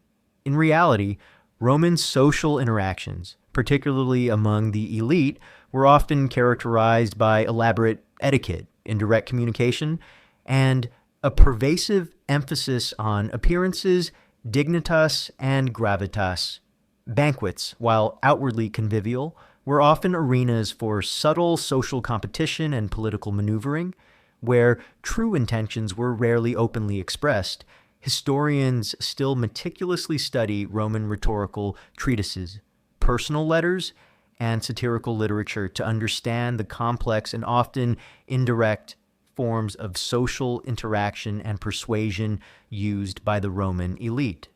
In reality, Roman social interactions, particularly among the elite, were often characterized by elaborate etiquette, indirect communication, and a pervasive emphasis on appearances, dignitas, and gravitas. Banquets, while outwardly convivial, were often arenas for subtle social competition and political maneuvering, where true intentions were rarely openly expressed. Historians still meticulously study Roman rhetorical treatises, personal letters, and satirical literature to understand the complex and often indirect forms of social interaction and persuasion used by the Roman elite,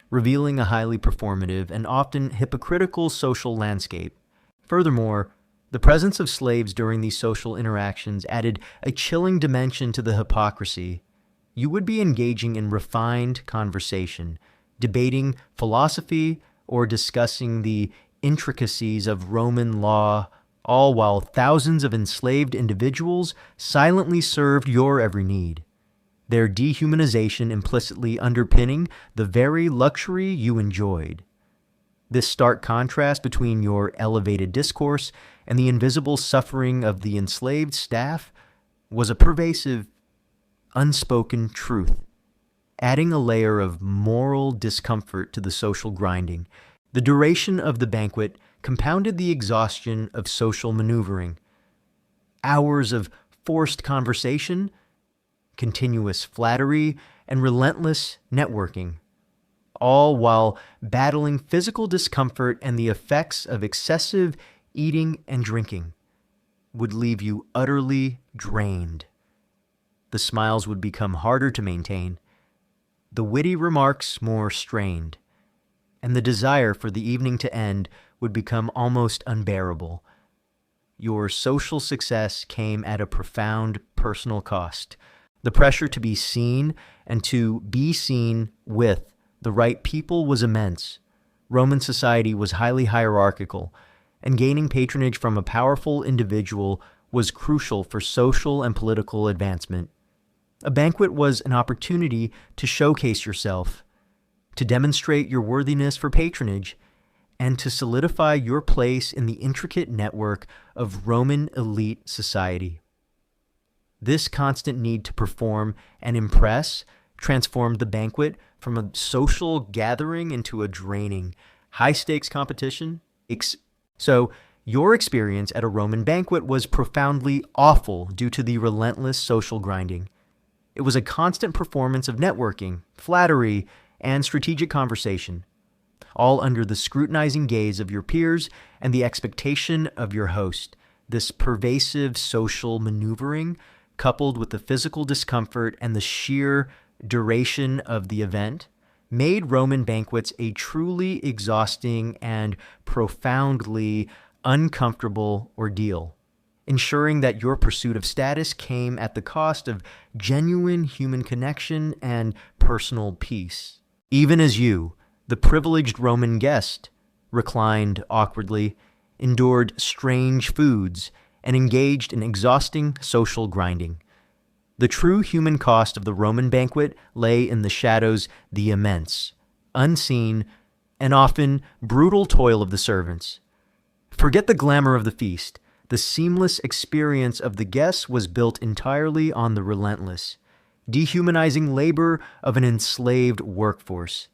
revealing a highly performative and often hypocritical social landscape. Furthermore, the presence of slaves during these social interactions added a chilling dimension to the hypocrisy. You would be engaging in refined conversation, debating philosophy, or discussing the intricacies of Roman law, all while thousands of enslaved individuals silently served your every need, their dehumanization implicitly underpinning the very luxury you enjoyed. This stark contrast between your elevated discourse and the invisible suffering of the enslaved staff was a pervasive, unspoken truth, adding a layer of moral discomfort to the social grinding. The duration of the banquet compounded the exhaustion of social maneuvering. Hours of forced conversation, continuous flattery, and relentless networking, all while battling physical discomfort and the effects of excessive eating and drinking, would leave you utterly drained. The smiles would become harder to maintain, the witty remarks more strained, and the desire for the evening to end would become almost unbearable. Your social success came at a profound personal cost. The pressure to be seen and to be seen with the right people was immense. Roman society was highly hierarchical, and gaining patronage from a powerful individual was crucial for social and political advancement. A banquet was an opportunity to showcase yourself, to demonstrate your worthiness for patronage, and to solidify your place in the intricate network of Roman elite society. This constant need to perform and impress transformed the banquet from a social gathering into a draining, high-stakes competition. So Your experience at a Roman banquet was profoundly awful due to the relentless social grinding. It was a constant performance of networking, flattery, and strategic conversation, all under the scrutinizing gaze of your peers and the expectation of your host. This pervasive social maneuvering, coupled with the physical discomfort and the sheer duration of the event, made Roman banquets a truly exhausting and profoundly uncomfortable ordeal, ensuring that your pursuit of status came at the cost of genuine human connection and personal peace. Even as you, the privileged Roman guest, reclined awkwardly, endured strange foods, and engaged in exhausting social grinding. The true human cost of the Roman banquet lay in the shadows, the immense, unseen, and often brutal toil of the servants. Forget the glamour of the feast. The seamless experience of the guests was built entirely on the relentless, dehumanizing labor of an enslaved workforce,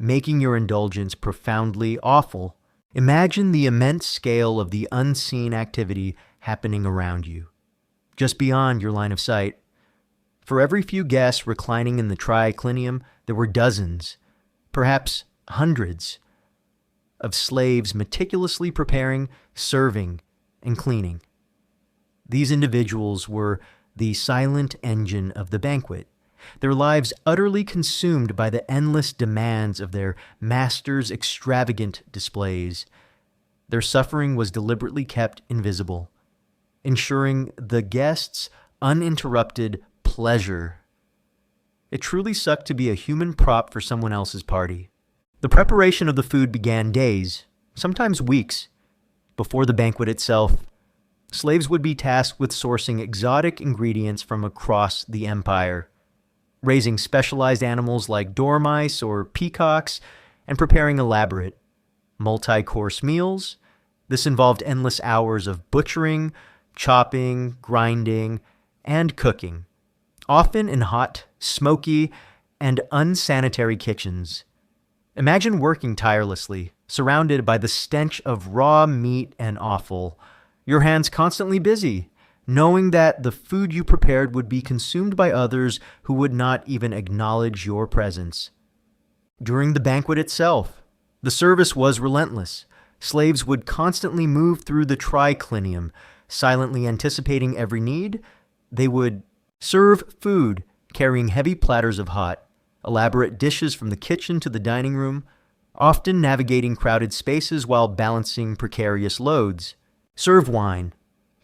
making your indulgence profoundly awful. Imagine the immense scale of the unseen activity happening around you, just beyond your line of sight. For every few guests reclining in the triclinium, there were dozens, perhaps hundreds, of slaves meticulously preparing, serving, and cleaning. These individuals were the silent engine of the banquet, their lives utterly consumed by the endless demands of their masters' extravagant displays. Their suffering was deliberately kept invisible, ensuring the guests' uninterrupted pleasure. It truly sucked to be a human prop for someone else's party. The preparation of the food began days, sometimes weeks, before the banquet itself. Slaves would be tasked with sourcing exotic ingredients from across the empire, raising specialized animals like dormice or peacocks, and preparing elaborate, multi-course meals. This involved endless hours of butchering, chopping, grinding, and cooking, often in hot, smoky, and unsanitary kitchens. Imagine working tirelessly, surrounded by the stench of raw meat and offal, your hands constantly busy, knowing that the food you prepared would be consumed by others who would not even acknowledge your presence. During the banquet itself, the service was relentless. Slaves would constantly move through the triclinium, silently anticipating every need. They would serve food, carrying heavy platters of hot, elaborate dishes from the kitchen to the dining room, often navigating crowded spaces while balancing precarious loads. Serve wine,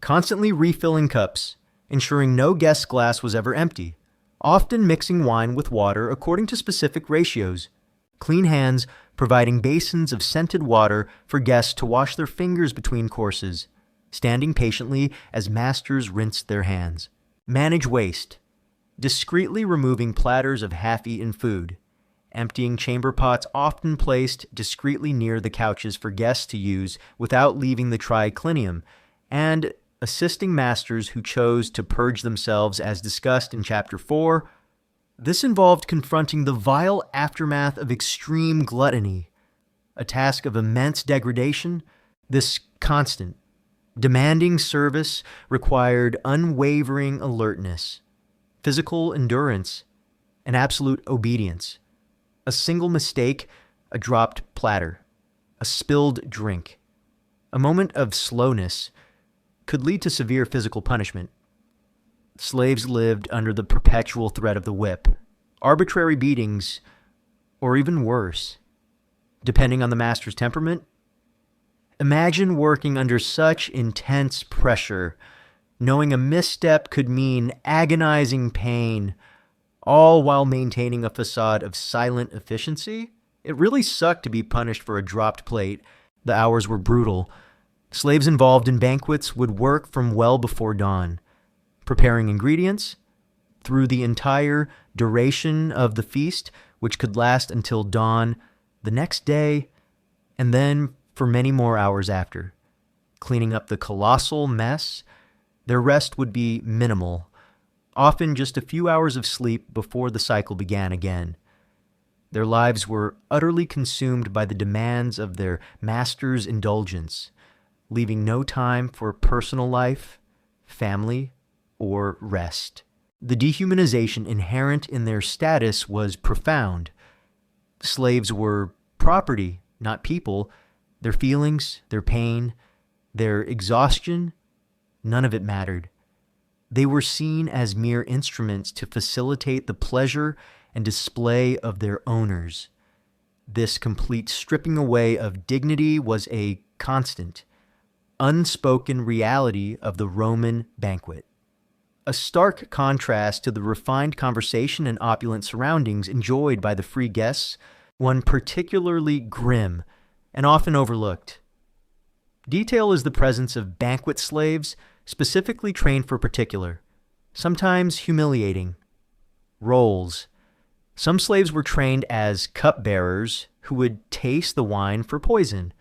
constantly refilling cups, ensuring no guest's glass was ever empty, often mixing wine with water according to specific ratios. Clean hands, providing basins of scented water for guests to wash their fingers between courses, standing patiently as masters rinsed their hands. Manage waste, discreetly removing platters of half-eaten food, emptying chamber pots often placed discreetly near the couches for guests to use without leaving the triclinium, and assisting masters who chose to purge themselves as discussed in Chapter 4. This involved confronting the vile aftermath of extreme gluttony, a task of immense degradation. This constant, demanding service required unwavering alertness, physical endurance, and absolute obedience. A single mistake, a dropped platter, a spilled drink, a moment of slowness could lead to severe physical punishment. Slaves lived under the perpetual threat of the whip, arbitrary beatings, or even worse, depending on the master's temperament. Imagine working under such intense pressure, knowing a misstep could mean agonizing pain, all while maintaining a facade of silent efficiency. It really sucked to be punished for a dropped plate. The hours were brutal. Slaves involved in banquets would work from well before dawn, preparing ingredients through the entire duration of the feast, which could last until dawn the next day, and then for many more hours after, cleaning up the colossal mess. Their rest would be minimal, often just a few hours of sleep before the cycle began again. Their lives were utterly consumed by the demands of their master's indulgence, leaving no time for personal life, family, or rest. The dehumanization inherent in their status was profound. Slaves were property, not people. Their feelings, their pain, their exhaustion, none of it mattered. They were seen as mere instruments to facilitate the pleasure and display of their owners. This complete stripping away of dignity was a constant, unspoken reality of the Roman banquet. A stark contrast to the refined conversation and opulent surroundings enjoyed by the free guests, one particularly grim and often overlooked. Detail is the presence of banquet slaves specifically trained for particular, sometimes humiliating, roles. Some slaves were trained as cupbearers who would taste the wine for poison,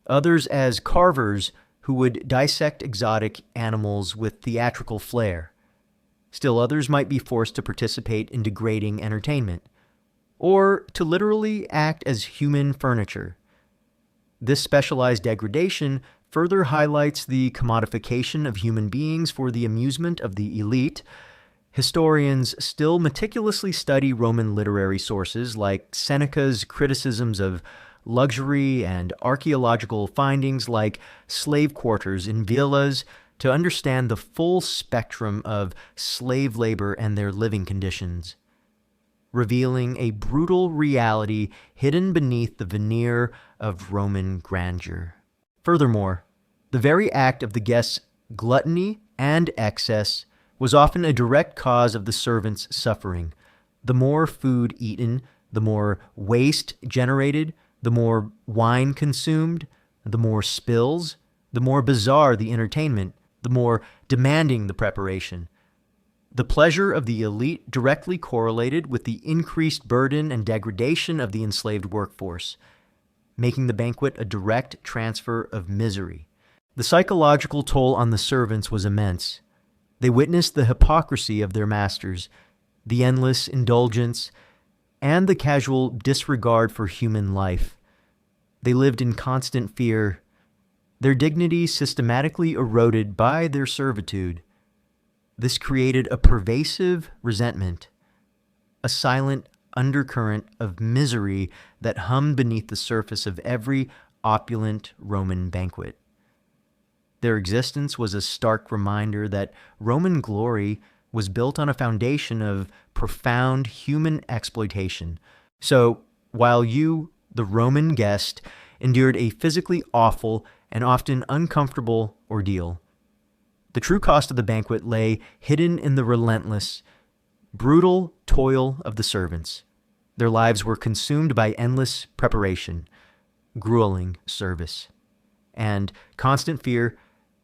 others as carvers who would dissect exotic animals with theatrical flair. Still others might be forced to participate in degrading entertainment, or to literally act as human furniture. This specialized degradation further highlights the commodification of human beings for the amusement of the elite. Historians still meticulously study Roman literary sources like Seneca's criticisms of luxury and archaeological findings like slave quarters in villas to understand the full spectrum of slave labor and their living conditions, revealing a brutal reality hidden beneath the veneer of Roman grandeur. Furthermore, the very act of the guests' gluttony and excess was often a direct cause of the servants' suffering. The more food eaten, the more waste generated, the more wine consumed, the more spills, the more bizarre the entertainment, the more demanding the preparation. The pleasure of the elite directly correlated with the increased burden and degradation of the enslaved workforce, making the banquet a direct transfer of misery. The psychological toll on the servants was immense. They witnessed the hypocrisy of their masters, the endless indulgence, and the casual disregard for human life. They lived in constant fear, their dignity systematically eroded by their servitude. This created a pervasive resentment, a silent undercurrent of misery that hummed beneath the surface of every opulent Roman banquet. Their existence was a stark reminder that Roman glory was built on a foundation of profound human exploitation. So, while you, the Roman guest, endured a physically awful and often uncomfortable ordeal, the true cost of the banquet lay hidden in the relentless, brutal toil of the servants. Their lives were consumed by endless preparation, grueling service, and constant fear,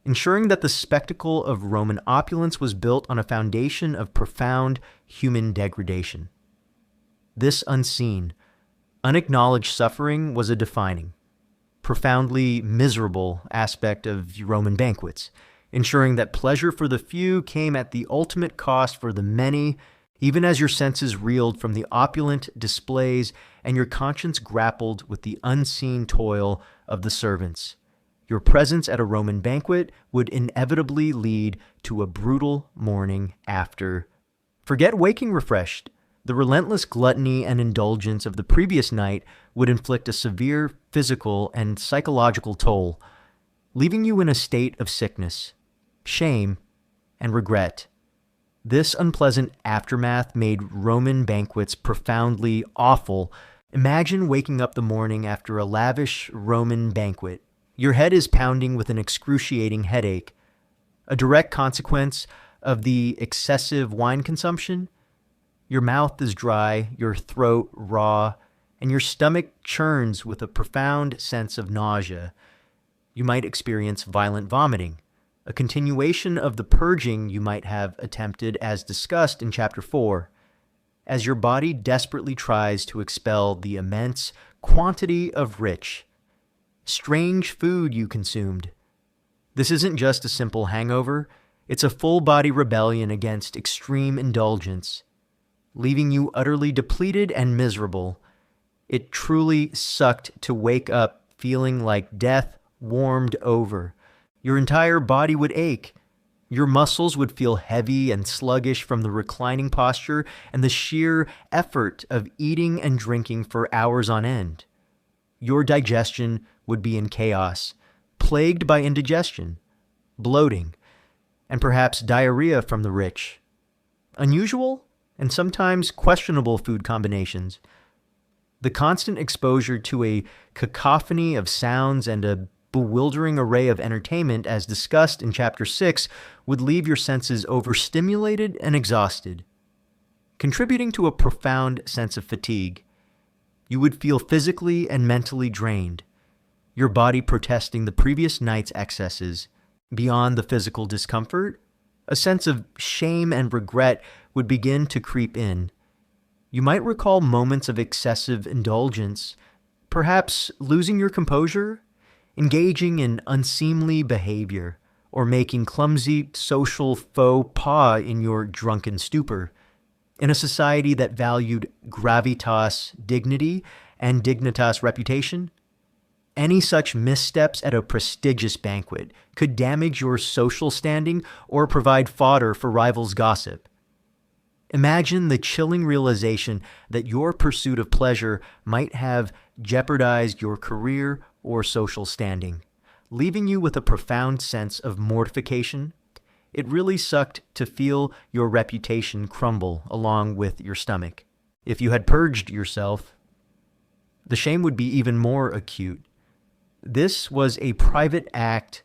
ensuring that the spectacle of Roman opulence was built on a foundation of profound human degradation. This unseen, unacknowledged suffering was a defining, profoundly miserable aspect of Roman banquets, ensuring that pleasure for the few came at the ultimate cost for the many, even as your senses reeled from the opulent displays and your conscience grappled with the unseen toil of the servants. Your presence at a Roman banquet would inevitably lead to a brutal morning after. Forget waking refreshed. The relentless gluttony and indulgence of the previous night would inflict a severe physical and psychological toll, leaving you in a state of sickness, shame, and regret. This unpleasant aftermath made Roman banquets profoundly awful. Imagine waking up the morning after a lavish Roman banquet. Your head is pounding with an excruciating headache, a direct consequence of the excessive wine consumption. Your mouth is dry, your throat raw, and your stomach churns with a profound sense of nausea. You might experience violent vomiting, a continuation of the purging you might have attempted as discussed in Chapter 4, as your body desperately tries to expel the immense quantity of rich, strange food you consumed. This isn't just a simple hangover, it's a full-body rebellion against extreme indulgence, leaving you utterly depleted and miserable. It truly sucked to wake up feeling like death warmed over, Your entire body would ache. Your muscles would feel heavy and sluggish from the reclining posture and the sheer effort of eating and drinking for hours on end. Your digestion would be in chaos, plagued by indigestion, bloating, and perhaps diarrhea from the rich. Unusual and sometimes questionable food combinations. The constant exposure to a cacophony of sounds and a bewildering array of entertainment, as discussed in Chapter 6, would leave your senses overstimulated and exhausted, contributing to a profound sense of fatigue. You would feel physically and mentally drained, your body protesting the previous night's excesses. Beyond the physical discomfort, a sense of shame and regret would begin to creep in. You might recall moments of excessive indulgence, perhaps losing your composure, engaging in unseemly behavior, or making clumsy social faux pas in your drunken stupor. In a society that valued gravitas dignity and dignitas reputation, any such missteps at a prestigious banquet could damage your social standing or provide fodder for rivals' gossip. Imagine the chilling realization that your pursuit of pleasure might have jeopardized your career or social standing, leaving you with a profound sense of mortification. It really sucked to feel your reputation crumble along with your stomach. If you had purged yourself, the shame would be even more acute. This was a private act,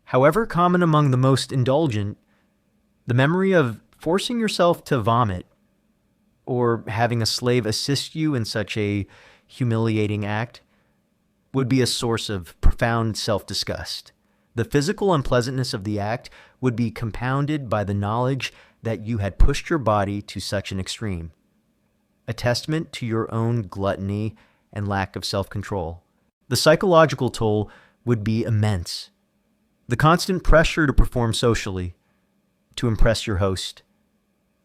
however common among the most indulgent. The memory of forcing yourself to vomit or having a slave assist you in such a humiliating act would be a source of profound self-disgust. The physical unpleasantness of the act would be compounded by the knowledge that you had pushed your body to such an extreme, a testament to your own gluttony and lack of self-control. The psychological toll would be immense. The constant pressure to perform socially, to impress your host,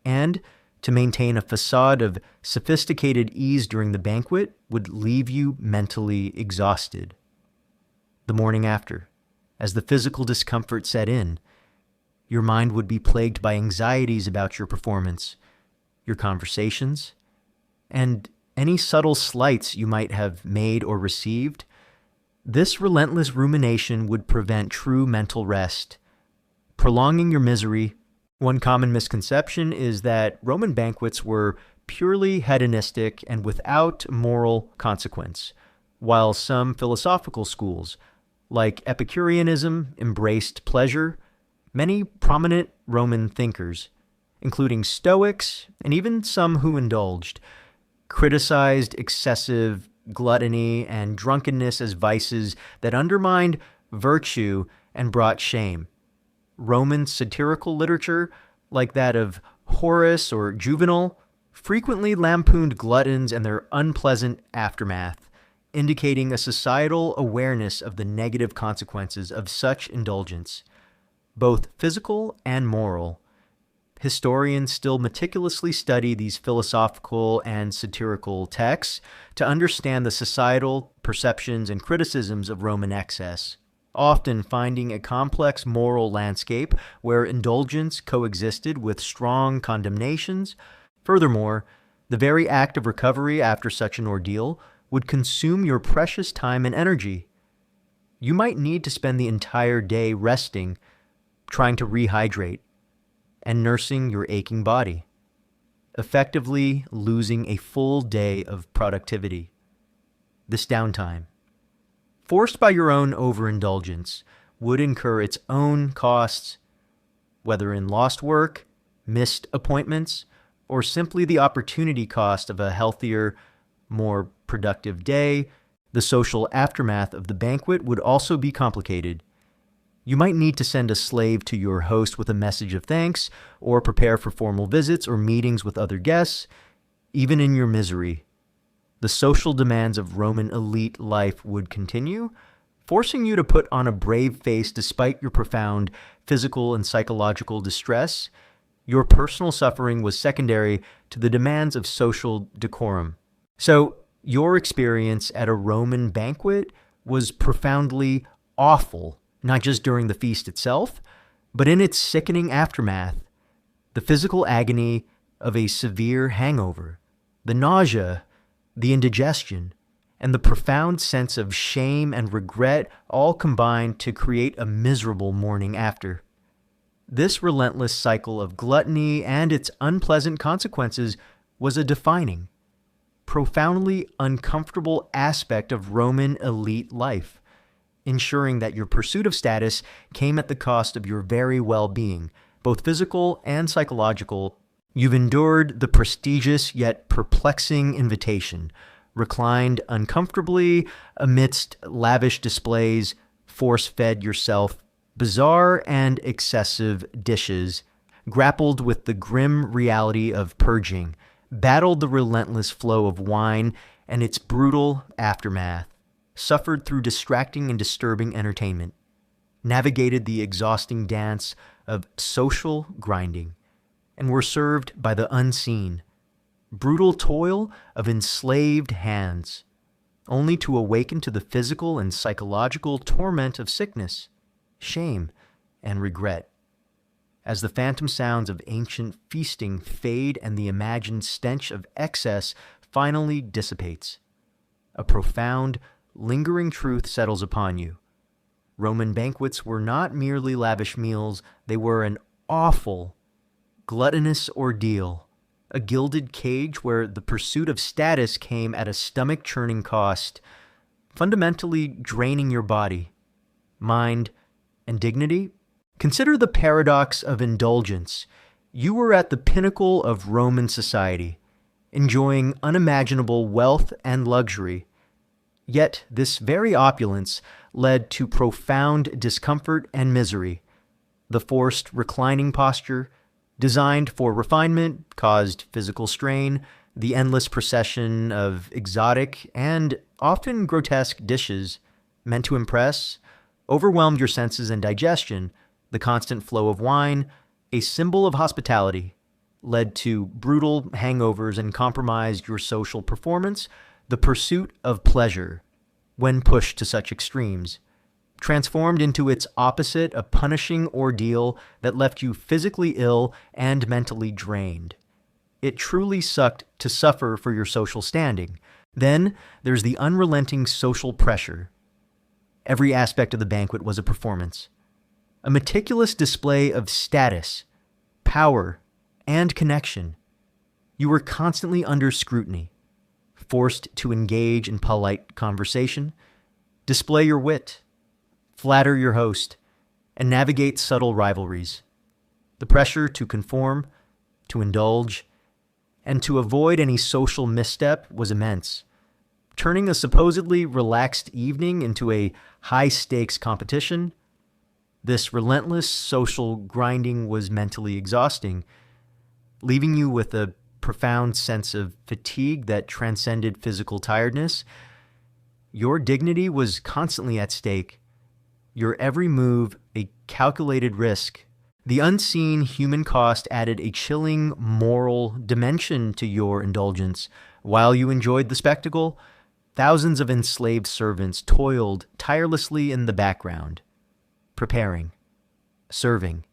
and to maintain a facade of sophisticated ease during the banquet would leave you mentally exhausted. The morning after, as the physical discomfort set in, your mind would be plagued by anxieties about your performance, your conversations, and any subtle slights you might have made or received. This relentless rumination would prevent true mental rest, prolonging your misery. One common misconception is that Roman banquets were purely hedonistic and without moral consequence, while some philosophical schools, like Epicureanism, embraced pleasure. Many prominent Roman thinkers, including Stoics and even some who indulged, criticized excessive gluttony and drunkenness as vices that undermined virtue and brought shame. Roman satirical literature, like that of Horace or Juvenal, frequently lampooned gluttons and their unpleasant aftermath, indicating a societal awareness of the negative consequences of such indulgence, both physical and moral. Historians still meticulously study these philosophical and satirical texts to understand the societal perceptions and criticisms of Roman excess, often finding a complex moral landscape where indulgence coexisted with strong condemnations. Furthermore, the very act of recovery after such an ordeal would consume your precious time and energy. You might need to spend the entire day resting, trying to rehydrate, and nursing your aching body, effectively losing a full day of productivity. This downtime, forced by your own overindulgence, would incur its own costs, whether in lost work, missed appointments, or simply the opportunity cost of a healthier, more productive day. The social aftermath of the banquet would also be complicated. You might need to send a slave to your host with a message of thanks, or prepare for formal visits or meetings with other guests. Even in your misery, the social demands of Roman elite life would continue, forcing you to put on a brave face despite your profound physical and psychological distress. Your personal suffering was secondary to the demands of social decorum. So, your experience at a Roman banquet was profoundly awful not just during the feast itself, but in its sickening aftermath. The physical agony of a severe hangover, the nausea, the indigestion, and the profound sense of shame and regret all combined to create a miserable morning after. This relentless cycle of gluttony and its unpleasant consequences was a defining, profoundly uncomfortable aspect of Roman elite life, ensuring that your pursuit of status came at the cost of your very well-being, both physical and psychological. You've endured the prestigious yet perplexing invitation, reclined uncomfortably amidst lavish displays, force-fed yourself bizarre and excessive dishes, grappled with the grim reality of purging, battled the relentless flow of wine and its brutal aftermath, suffered through distracting and disturbing entertainment, navigated the exhausting dance of social grinding, and were served by the unseen, brutal toil of enslaved hands, only to awaken to the physical and psychological torment of sickness, shame, and regret. As the phantom sounds of ancient feasting fade and the imagined stench of excess finally dissipates, a profound, lingering truth settles upon you. Roman banquets were not merely lavish meals, they were an awful, gluttonous ordeal, a gilded cage where the pursuit of status came at a stomach-churning cost, fundamentally draining your body, mind, and dignity. Consider the paradox of indulgence. You were at the pinnacle of Roman society, enjoying unimaginable wealth and luxury. Yet this very opulence led to profound discomfort and misery. The forced reclining posture, designed for refinement, caused physical strain. The endless procession of exotic and often grotesque dishes meant to impress overwhelmed your senses and digestion. The constant flow of wine, a symbol of hospitality, led to brutal hangovers and compromised your social performance. The pursuit of pleasure, when pushed to such extremes, transformed into its opposite, a punishing ordeal that left you physically ill and mentally drained. It truly sucked to suffer for your social standing. Then there's the unrelenting social pressure. Every aspect of the banquet was a performance, a meticulous display of status, power, and connection. You were constantly under scrutiny, forced to engage in polite conversation, display your wit, flatter your host, and navigate subtle rivalries. The pressure to conform, to indulge, and to avoid any social misstep was immense, turning a supposedly relaxed evening into a high-stakes competition. This relentless social grinding was mentally exhausting, leaving you with a profound sense of fatigue that transcended physical tiredness. Your dignity was constantly at stake, your every move a calculated risk. The unseen human cost added a chilling moral dimension to your indulgence. While you enjoyed the spectacle, thousands of enslaved servants toiled tirelessly in the background, preparing, serving,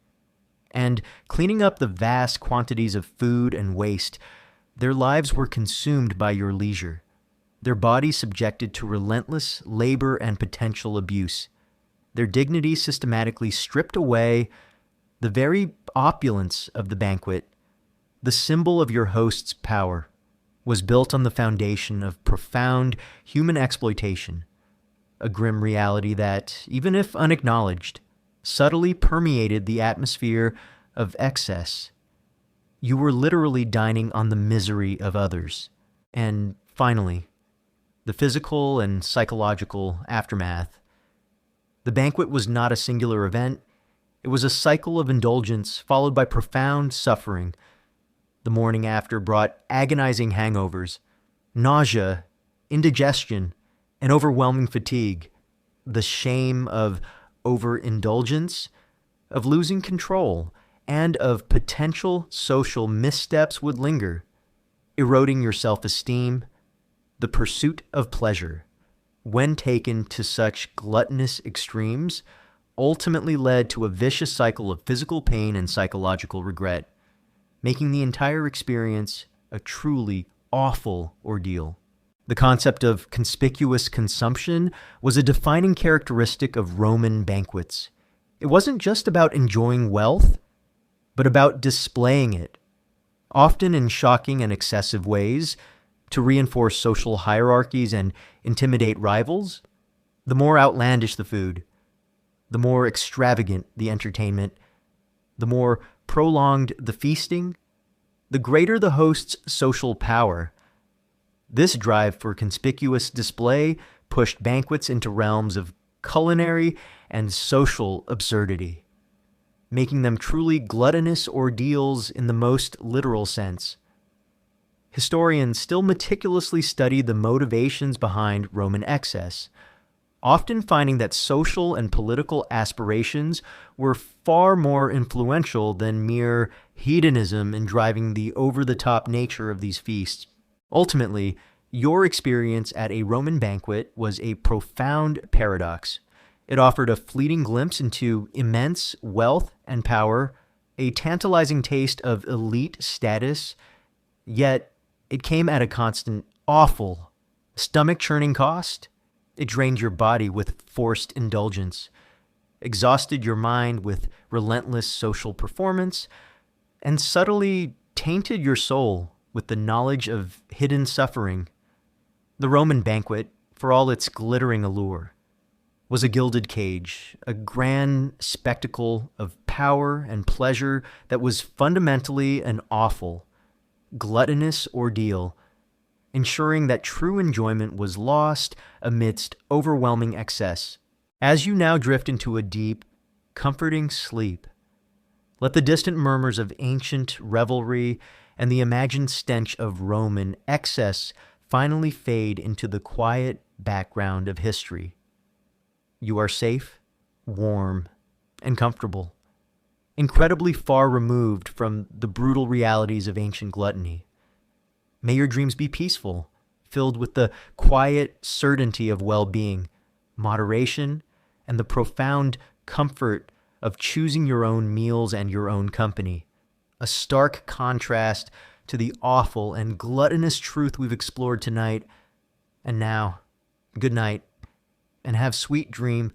and cleaning up the vast quantities of food and waste. Their lives were consumed by your leisure, their bodies subjected to relentless labor and potential abuse, their dignity systematically stripped away. The very opulence of the banquet, the symbol of your host's power, was built on the foundation of profound human exploitation, a grim reality that, even if unacknowledged, subtly permeated the atmosphere of excess. You were literally dining on the misery of others. And finally, the physical and psychological aftermath. The banquet was not a singular event. It was a cycle of indulgence followed by profound suffering. The morning after brought agonizing hangovers, nausea, indigestion, and overwhelming fatigue. The shame of overindulgence, of losing control, and of potential social missteps would linger, eroding your self-esteem. The pursuit of pleasure, when taken to such gluttonous extremes, ultimately led to a vicious cycle of physical pain and psychological regret, making the entire experience a truly awful ordeal. The concept of conspicuous consumption was a defining characteristic of Roman banquets. It wasn't just about enjoying wealth, but about displaying it, often in shocking and excessive ways, to reinforce social hierarchies and intimidate rivals. The more outlandish the food, the more extravagant the entertainment, the more prolonged the feasting, the greater the host's social power. This drive for conspicuous display pushed banquets into realms of culinary and social absurdity, making them truly gluttonous ordeals in the most literal sense. Historians still meticulously study the motivations behind Roman excess, often finding that social and political aspirations were far more influential than mere hedonism in driving the over-the-top nature of these feasts. Ultimately, your experience at a Roman banquet was a profound paradox. It offered a fleeting glimpse into immense wealth and power, a tantalizing taste of elite status, yet it came at a constant, awful, stomach-churning cost. It drained your body with forced indulgence, exhausted your mind with relentless social performance, and subtly tainted your soul with the knowledge of hidden suffering. The Roman banquet, for all its glittering allure, was a gilded cage, a grand spectacle of power and pleasure that was fundamentally an awful, gluttonous ordeal, ensuring that true enjoyment was lost amidst overwhelming excess. As you now drift into a deep, comforting sleep, let the distant murmurs of ancient revelry and the imagined stench of Roman excess finally fade into the quiet background of history. You are safe, warm, and comfortable, incredibly far removed from the brutal realities of ancient gluttony. May your dreams be peaceful, filled with the quiet certainty of well-being, moderation, and the profound comfort of choosing your own meals and your own company. A stark contrast to the awful and gluttonous truth we've explored tonight. And now, good night, and have sweet dream